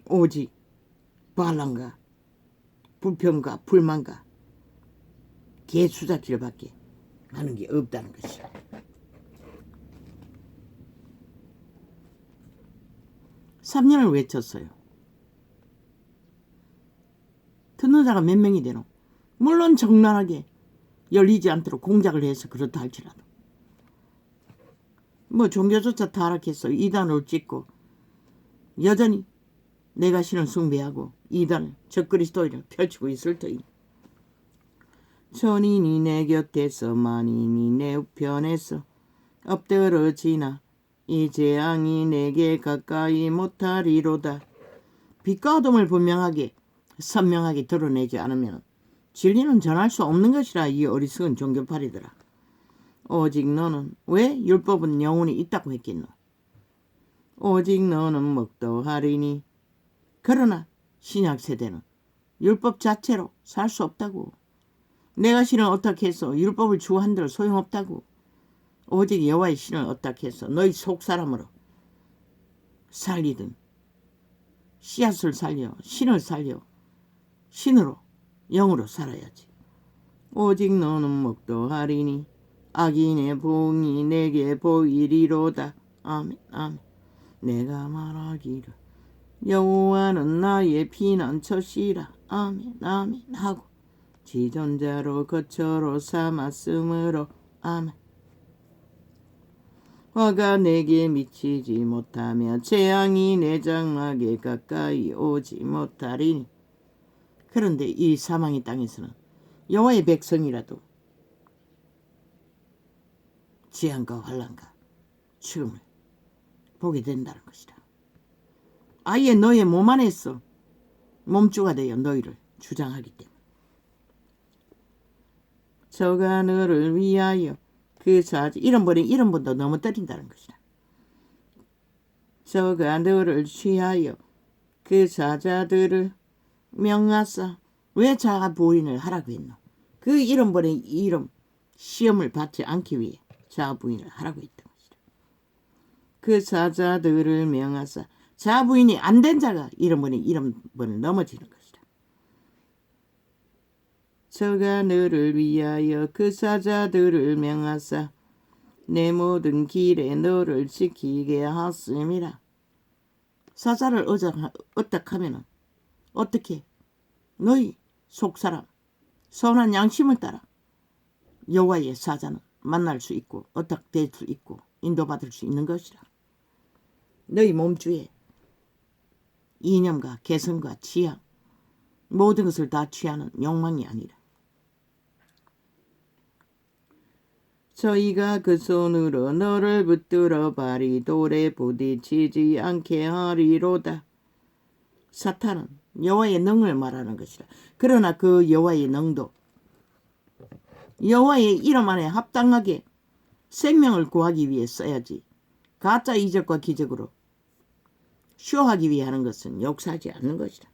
오직 반란과 불평과 불만과 개수작질밖에 하는 게 없다는 것이다. (3년을) 외쳤어요. 듣는 자가 몇 명이 되노? 물론 적나라하게 열리지 않도록 공작을 해서 그렇다 할지라도 뭐 종교조차 타락해서 이단을 찍고 여전히 내가 신을 숭배하고 이단을 적그리스도인을 펼치고 있을 터이니 천인이 내 곁에서 만인이 내 우편에서 엎드러지나 이 재앙이 내게 가까이 못하리로다. 빛과 어둠을 분명하게 선명하게 드러내지 않으면 진리는 전할 수 없는 것이라. 이 어리석은 종교파리들아. 오직 너는 왜 율법은 영원히 있다고 했겠노? 오직 너는 먹도하리니. 그러나 신약 세대는 율법 자체로 살 수 없다고. 내가 신을 어떻게 해서 율법을 주한들 소용없다고. 오직 여호와의 신을 어떻게 해서 너희 속사람으로 살리든 씨앗을 살려 신을 살려 신으로 영으로 살아야지. 오직 너는 먹도하리니 악인의 봉이 내게 보이리로다. 아멘 아멘. 내가 말하기를 여호와는 나의 피난처시라. 아멘 아멘 하고 지존자로 거처로 삼았으므로 아멘. 화가 내게 미치지 못하며 재앙이 내 장막에 가까이 오지 못하리니. 그런데 이 사망의 땅에서는 여호와의 백성이라도 재앙과 환난과 죽음을 보게 된다는 것이다. 아예 너의 몸 안에서 몸주가 되어 너희를 주장하기 때문에. 저가 너를 위하여 그 사자, 이런 분도 너무 때린다는 것이다. 저가 너를 취하여 그 사자들을 명하사. 왜 자가 부인을 하라고 했노? 그 이름번의 이름 시험을 받지 않기 위해 자가 부인을 하라고 했던 것이다. 그 사자들을 명하사. 자가 부인이 안 된 자가 이름번의 이름번을 넘어지는 것이다. 저가 너를 위하여 그 사자들을 명하사 내 모든 길에 너를 지키게 하심이라. 사자를 어떡하면은 어떻게 너희 속사람 선한 양심을 따라 여호와의 사자는 만날 수 있고 어떻게 될 수 있고 인도받을 수 있는 것이라. 너희 몸주에 이념과 개성과 취향 모든 것을 다 취하는 욕망이 아니라 저희가 그 손으로 너를 붙들어 발이 돌에 부딪히지 않게 하리로다. 사탄은 여호와의 능을 말하는 것이라. 그러나 그 여호와의 능도 여호와의 이름 안에 합당하게 생명을 구하기 위해 써야지 가짜 이적과 기적으로 쇼하기 위해 하는 것은 역사하지 않는 것이다.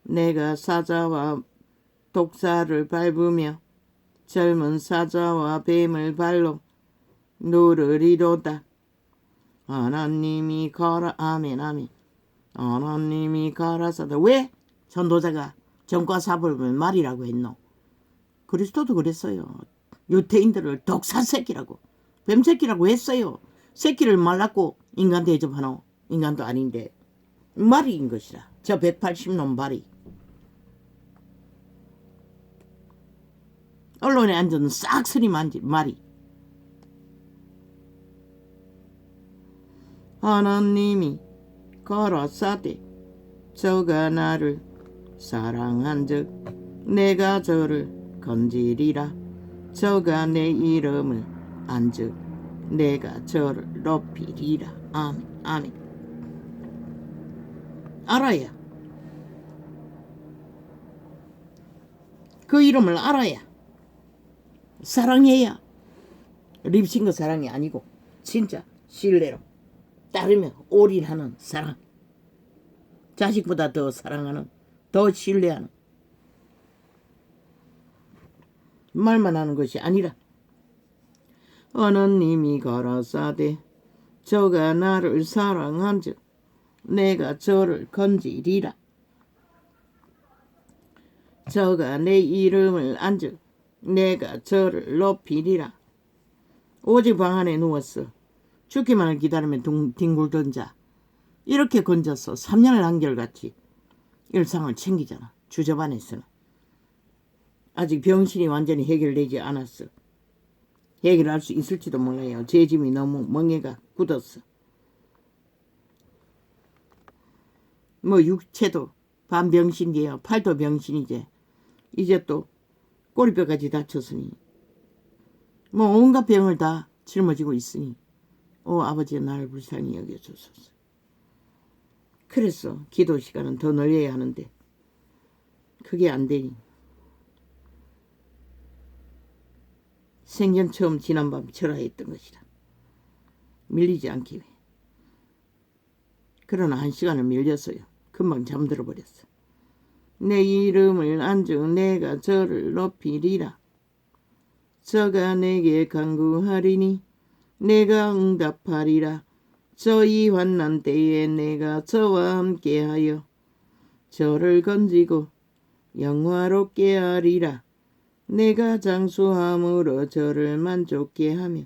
내가 사자와 독사를 밟으며 젊은 사자와 뱀을 발로 누르리로다. 하나님이 가라. 아멘 아멘. 하나님이 가라사다. 왜 전도자가 전과 사범을 말이라고 했노? 그리스도도 그랬어요. 유태인들을 독사 새끼라고 뱀 새끼라고 했어요. 새끼를 말랐고 인간 대접하노? 인간도 아닌데 말이인 것이라. 저 180놈 말이. 언론에 앉은 싹쓸이 말이. 하나님이 가라사대 저가 나를 사랑한즉 내가 저를 건지리라. 저가 내 이름을 안즉 내가 저를 높이리라. 아멘 아멘. 알아야, 그 이름을 알아야, 사랑해야. 립싱거 사랑이 아니고 진짜 신뢰로 따르며 올인하는 사랑. 자식보다 더 사랑하는, 더 신뢰하는, 말만 하는 것이 아니라. 하나님이 가라사대 저가 나를 사랑한즉 내가 저를 건지리라. 저가 내 이름을 안즉 내가 저를 높이리라. 오직 방 안에 누웠어 죽기만을 기다리며 뒹굴던 자, 이렇게 건져서 3년을 한결같이 일상을 챙기잖아. 주저반에서는 아직 병신이 완전히 해결되지 않았어. 해결할 수 있을지도 몰라요. 제 짐이 너무 멍에가 굳었어. 뭐 육체도 반병신이에요. 팔도 병신이지. 이제 또 꼬리뼈까지 다쳤으니 뭐 온갖 병을 다 짊어지고 있으니 아버지 나를 불쌍히 여겨주소서. 그래서 기도 시간은 더 늘려야 하는데 그게 안 되니 생전 처음 지난밤 절하했던 것이다. 밀리지 않기 위해. 그러나 1시간을 밀렸어요. 금방 잠들어 버렸어. 내 이름을 안즉 내가 저를 높이리라. 저가 내게 간구하리니 내가 응답하리라. 저희 환난 때에 내가 저와 함께하여 저를 건지고 영화롭게 하리라. 내가 장수함으로 저를 만족케 하며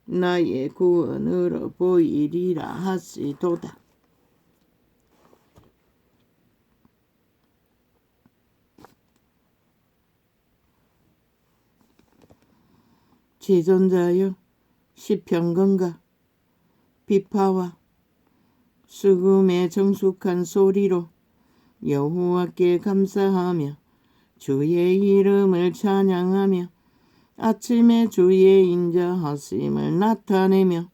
나의 구원으로 보이리라 하시도다. 지존자여 시평건가 비파와 수금의 정숙한 소리로 여호와께 감사하며 주의 이름을 찬양하며 아침에 주의 인자하심을 나타내며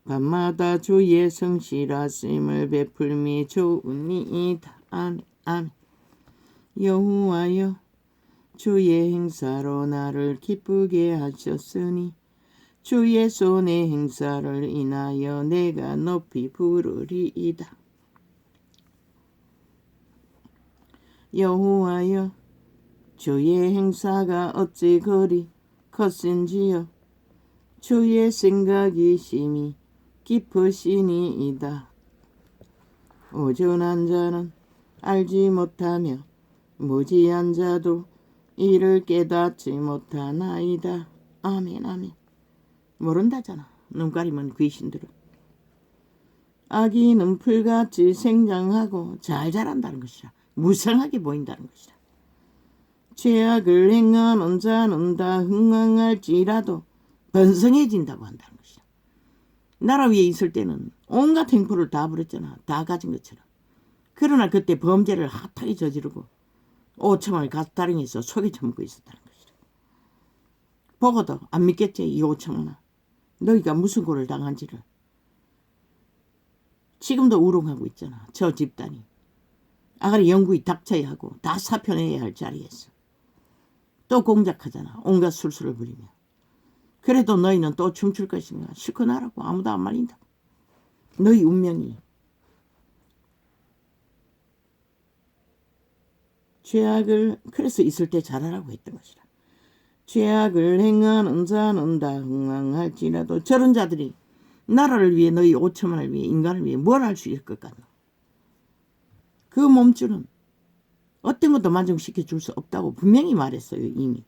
밤마다 주의 성실하심을 베풀미 좋으니이다. 아멘 아멘. 여호와여 주의 행사로 나를 기쁘게 하셨으니 주의 손의 행사를 인하여 내가 높이 부르리이다. 여호와여 주의 행사가 어찌 그리 컸은지요. 주의 생각이 심히 깊으시니이다. 오존한 자는 알지 못하며 무지한 자도 이를 깨닫지 못하나이다. 아멘 아멘. 모른다잖아. 눈 가리면 귀신들은. 아기는 풀같이 생장하고 잘 자란다는 것이라. 무성하게 보인다는 것이라. 죄악을 행하는 자는 다 흥황할지라도 번성해진다고 한다는 것이라. 나라 위에 있을 때는 온갖 행포를 다 부렸잖아. 다 가진 것처럼. 그러나 그때 범죄를 핫하게 저지르고 오청을 가스타령해서 속에 처먹고 있었다는 것이라. 보고도 안 믿겠지. 이 오청아. 너희가 무슨 고를 당한지를. 지금도 우롱하고 있잖아. 저 집단이. 아가리 영구히 닥쳐야 하고 다 사표내야 할 자리에서 또 공작하잖아. 온갖 술수를 부리며. 그래도 너희는 또 춤출 것인가? 실컷 하라고. 아무도 안 말린다. 너희 운명이 죄악을 그래서 있을 때 잘하라고 했던 것이라. 죄악을 행하는 자는 다 흥황할지라도 저런 자들이 나라를 위해 너희 5천만을 위해 인간을 위해 뭘 할 수 있을 것 같나. 그 몸줄은 어떤 것도 만족시켜 줄 수 없다고 분명히 말했어요. 이미.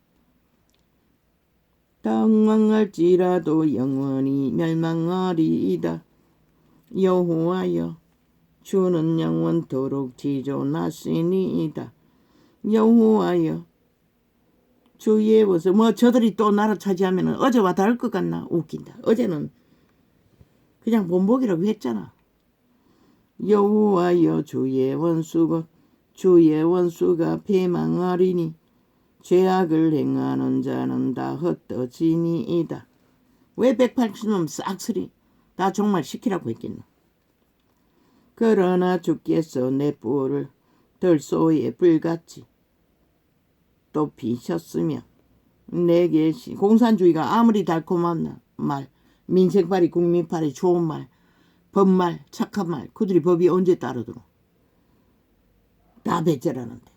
당황할지라도 영원히 멸망하리이다. 여호와여 주는 영원토록 지존하시니이다. 여호와여 주의 모습. 저들이 또 나라 차지하면 어제와 다를 것 같나. 웃긴다. 어제는 그냥 본보기라고 했잖아. 여호와여 주의 원수가 패망하리니 죄악을 행하는 자는 다 헛되지니이다. 왜 180놈 싹쓸이 다 정말 시키라고 했겠노. 그러나 주께서 내 뿔을 들소의 불같이 높이셨으며 내게 공산주의가 아무리 달콤한 말, 민생팔이 국민팔이 좋은 말, 법말, 착한 말, 그들이 법이 언제 따르도록 다 배째라는데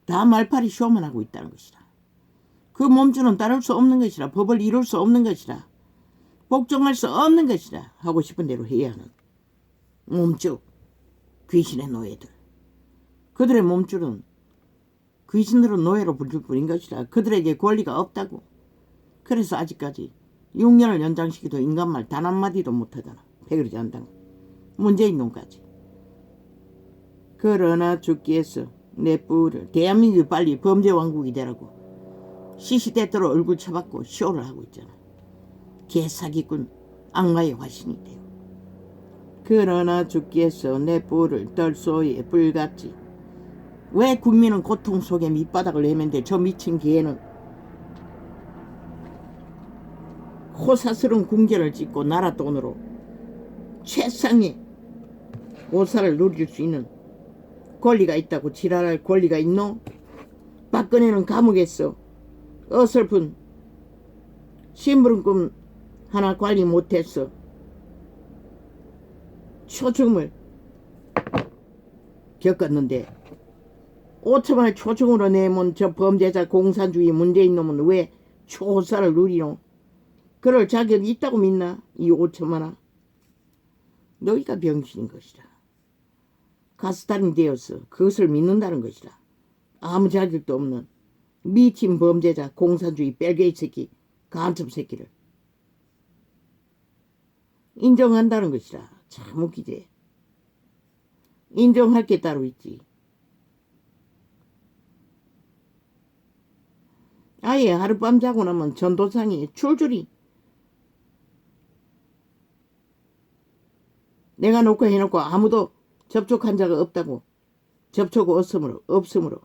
다 말팔이 쇼만 하고 있다는 것이라. 그 몸주는 따를 수 없는 것이라. 법을 이룰 수 없는 것이라. 복종할 수 없는 것이라. 하고 싶은 대로 해야 하는 몸주, 귀신의 노예들. 그들의 몸줄은 귀신들은 노예로 부를 뿐인 것이라. 그들에게 권리가 없다고. 그래서 아직까지 6년을 연장시켜도 인간말 단 한마디도 못하잖아. 배그러지 않다고. 문재인 놈까지. 그러나 주께서 내 뿔을 대한민국이 빨리 범죄왕국이 되라고 시시때때로 얼굴 쳐박고 쇼를 하고 있잖아. 개사기꾼 악마의 화신이 돼요. 그러나 주께서 내 뿔을 떨소의 불같이. 왜 국민은 고통 속에 밑바닥을 내면데 저 미친 개는 호사스러운 궁전을 짓고 나라 돈으로 최상의 오사를 누릴 수 있는 권리가 있다고 지랄할 권리가 있노? 박근혜는 감옥에서 어설픈 심부름꾼 하나 관리 못해서 초중을 겪었는데 5천만을 초중으로 내면 저 범죄자 공산주의 문재인 놈은 왜 초호사를 누리노? 그럴 자격이 있다고 믿나? 이 5천만아. 너희가 병신인 것이라. 가스탄이 되어서 그것을 믿는다는 것이라. 아무 자격도 없는 미친 범죄자 공산주의 뺄개이 새끼 간첩 새끼를 인정한다는 것이라. 참 웃기지. 인정할 게 따로 있지. 아예 하룻밤 자고 나면 전도상이 줄줄이 내가 놓고 해놓고 아무도 접촉한 자가 없다고. 접촉 없으므로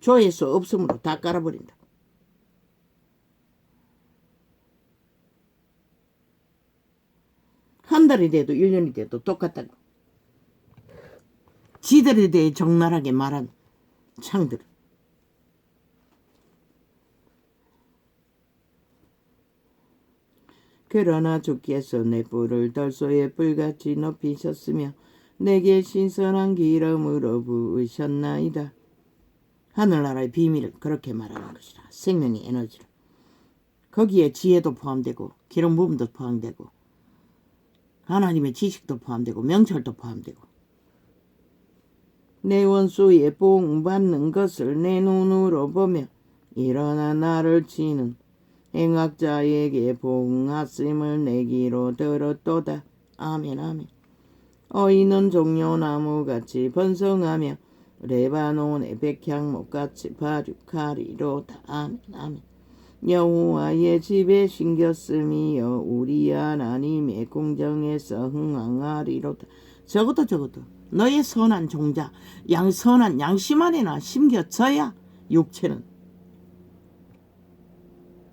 조회수 없으므로 다 깔아버린다. 한 달이 돼도 1년이 돼도 똑같다고. 지들에 대해 적나라하게 말한 창들. 그러나 주께서 내 뿔을 떨소의 불같이 높이셨으며 내게 신선한 기름으로 부으셨나이다. 하늘나라의 비밀을 그렇게 말하는 것이라. 생명의 에너지를. 거기에 지혜도 포함되고 기름 부음도 포함되고 하나님의 지식도 포함되고 명철도 포함되고 내 원수의 보응받는 것을 내 눈으로 보며 일어나 나를 치는 행악자에게 보응하심을 내기로 들었도다. 아멘 아멘. 어이는 종려나무같이 번성하며 레바논의 백향목같이 발육하리로다. 아멘 아멘. 여호와의 집에 심겼음이여 우리 하나님의 궁정에서 흥황하리로다. 적어도 너의 선한 종자 선한 양심 안에나 심겨져야 육체는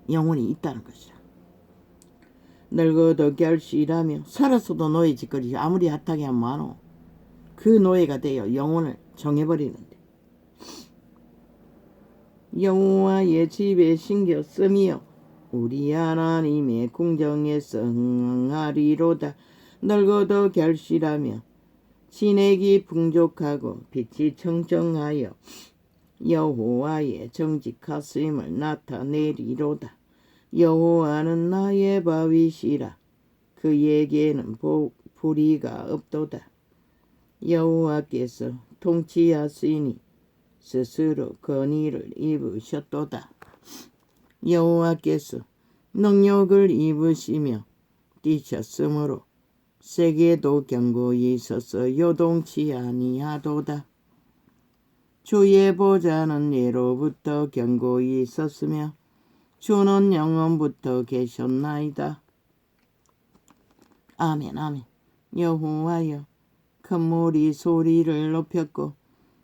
영혼이 있다는 것이라. 늙어도 결실하며 살았어도 노예 짓거리 아무리 핫하게 하면 많어. 그 노예가 되어 영혼을 정해버리는데 여호와의 집에 심겼으며 우리 하나님의 궁정에서 흥하리로다. 늙어도 결실하며 진액이 풍족하고 빛이 청정하여 여호와의 정직하심을 나타내리로다. 여호와는 나의 바위시라. 그에게는 불의가 없도다. 여호와께서 통치하시니 스스로 건의를 입으셨도다. 여호와께서 능력을 입으시며 뛰셨으므로 세계도 견고히 서서 요동치 아니하도다. 주의 보좌는 예로부터 견고히 섰으며 주는 영원부터 계셨나이다. 아멘 아멘. 여호와여, 큰 물이 소리를 높였고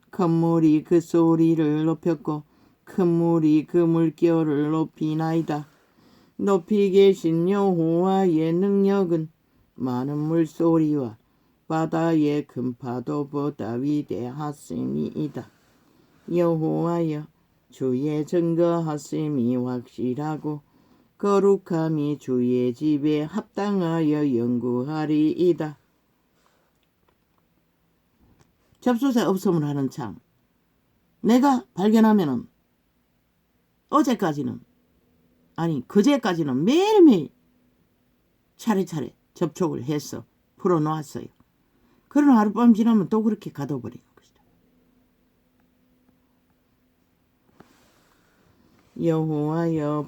큰 물이 그 소리를 높였고 큰 물이 그 물결을 높이나이다. 높이 계신 여호와의 능력은 많은 물소리와 바다의 큰 파도보다 위대하심이이다. 여호와여, 주의 증거하심이 확실하고 거룩함이 주의 집에 합당하여 영구하리이다. 접수세 없음을 하는 창. 내가 발견하면은 어제까지는 아니 그제까지는 매일매일 차례차례 접촉을 해서 풀어놓았어요. 그런 하룻밤 지나면 또 그렇게 가둬버리는 것이다. 여호와여,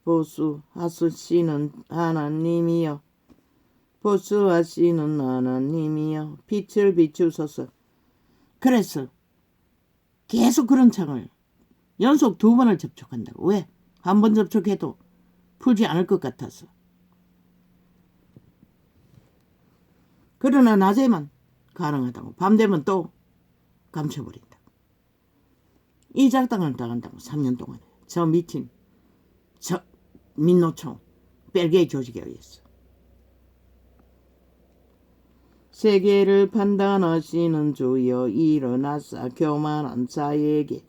보수하시는 하나님이여, 보수하시는 하나님이여, 빛을 비추소서. 그래서 계속 그런 창을 연속 2번을 접촉한다고. 왜? 한 번 접촉해도 풀지 않을 것 같아서. 그러나 낮에만 가능하다고. 밤 되면 또 감춰버린다. 이 작당을 당한다고. 3년 동안에. 저 미친, 저 민노총, 벨게이 조직에 의해서. 세계를 판단하시는 주여, 일어나사 교만한 자에게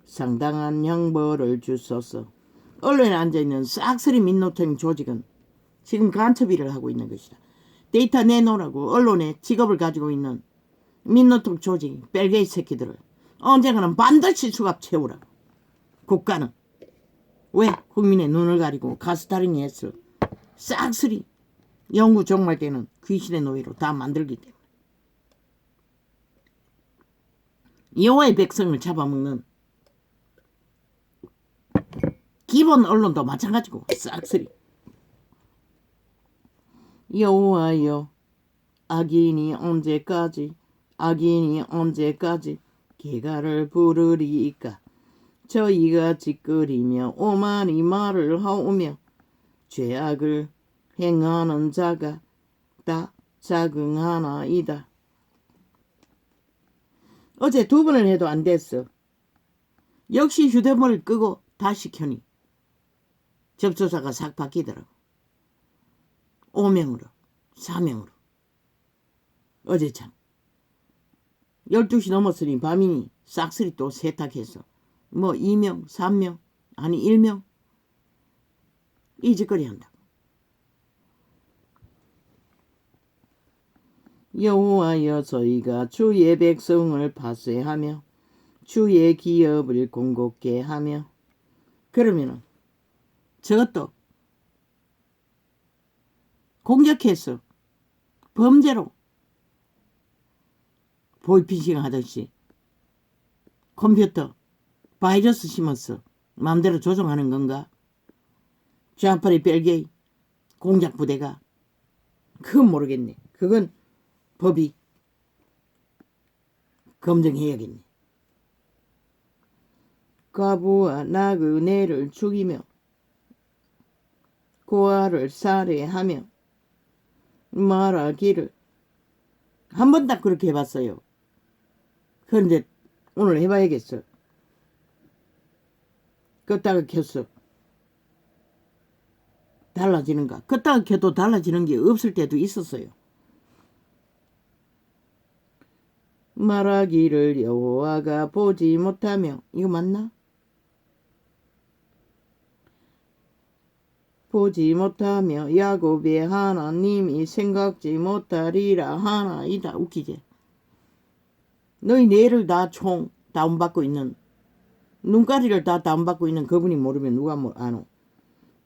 상당한 형벌을 주소서. 언론에 앉아있는 싹쓸이 민노총 조직은 지금 간첩일을 하고 있는 것이다. 데이터 내놓으라고 언론에 직업을 가지고 있는 민노총 조직, 벨게이 새끼들을 언젠가는 반드시 수갑 채우라고. 국가는 왜 국민의 눈을 가리고 가스타링 해서 싹쓸이 영구 종말되는 귀신의 노예로 다 만들기 때문에. 여호와의 백성을 잡아먹는 기본 언론도 마찬가지고 싹쓸이. 여호와여, 악인이 언제까지 개가를 부르리이까. 저희가 찌끄리며 오만이 말을 하오며 죄악을 행하는 자가 다 자긍하나이다. 어제 2번을 해도 안 됐어. 역시 휴대폰을 끄고 다시 켜니 접수사가 싹 바뀌더라고. 5명으로 4명으로. 어제 참 12시 넘었으니 밤이니 싹쓸이 또 세탁해서 뭐 2명 3명 아니 1명 이 짓거리 한다고. 여호와여, 저희가 주의 백성을 파쇄하며 주의 기업을 공곡케 하며. 그러면은 저것도 공격해서 범죄로 보이피싱 하듯이 컴퓨터 바이러스 심어서 마음대로 조종하는 건가? 좌파리 벨게이 공작 부대가. 그건 모르겠네. 그건 법이 검증해야겠네. 과부와 나그네를 죽이며 고아를 살해하며 말하기를. 한 번 딱 그렇게 해봤어요. 그런데 오늘 해봐야겠어. 껐다가 켰어. 달라지는가? 껐다가 켜도 달라지는 게 없을 때도 있었어요. 말하기를 여호와가 보지 못하며. 이거 맞나? 보지 못하며 야곱의 하나님이 생각지 못하리라 하나이다. 웃기지? 너희 뇌를 다 다운받고 있는, 눈가리를 다 다운받고 있는 그분이 모르면 누가 아노?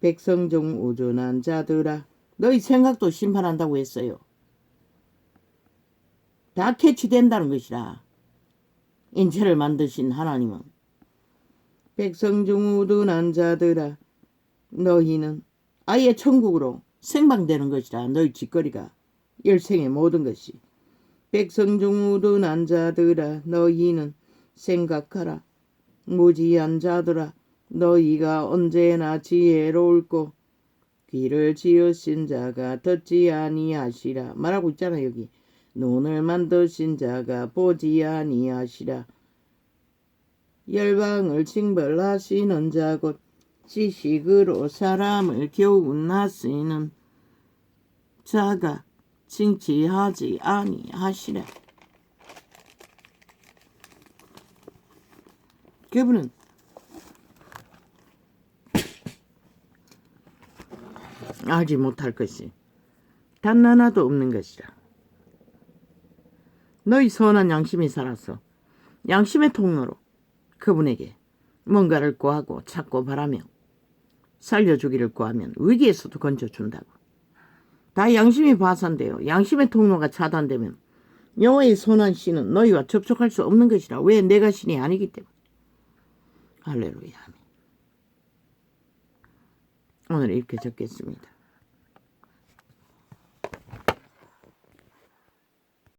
백성 중 우둔한 자들아, 너희 생각도 심판한다고 했어요. 다 캐치된다는 것이라. 인체를 만드신 하나님은. 백성 중 우둔한 자들아, 너희는 아예 천국으로 생방되는 것이라. 너희 짓거리가, 일생의 모든 것이. 백성 중 우둔한 자들아, 너희는 생각하라. 무지한 자들아, 너희가 언제나 지혜로울고 귀를 지으신 자가 듣지 아니하시라. 말하고 있잖아 여기. 눈을 만드신 자가 보지 아니하시라. 열방을 징벌하시는 자 곧 지식으로 사람을 교훈하시는 자가 징치하지 아니하시라. 그분은 알지 못할 것이 단 하나도 없는 것이라. 너희 선한 양심이 살아서 양심의 통로로 그분에게 뭔가를 구하고 찾고 바라며 살려주기를 구하면 위기에서도 건져준다고. 다 양심이 파산되어 양심의 통로가 차단되면 여호와의 선한 신은 너희와 접촉할 수 없는 것이라. 왜? 내가 신이 아니기 때문에. 할렐루야. 오늘 이렇게 적겠습니다.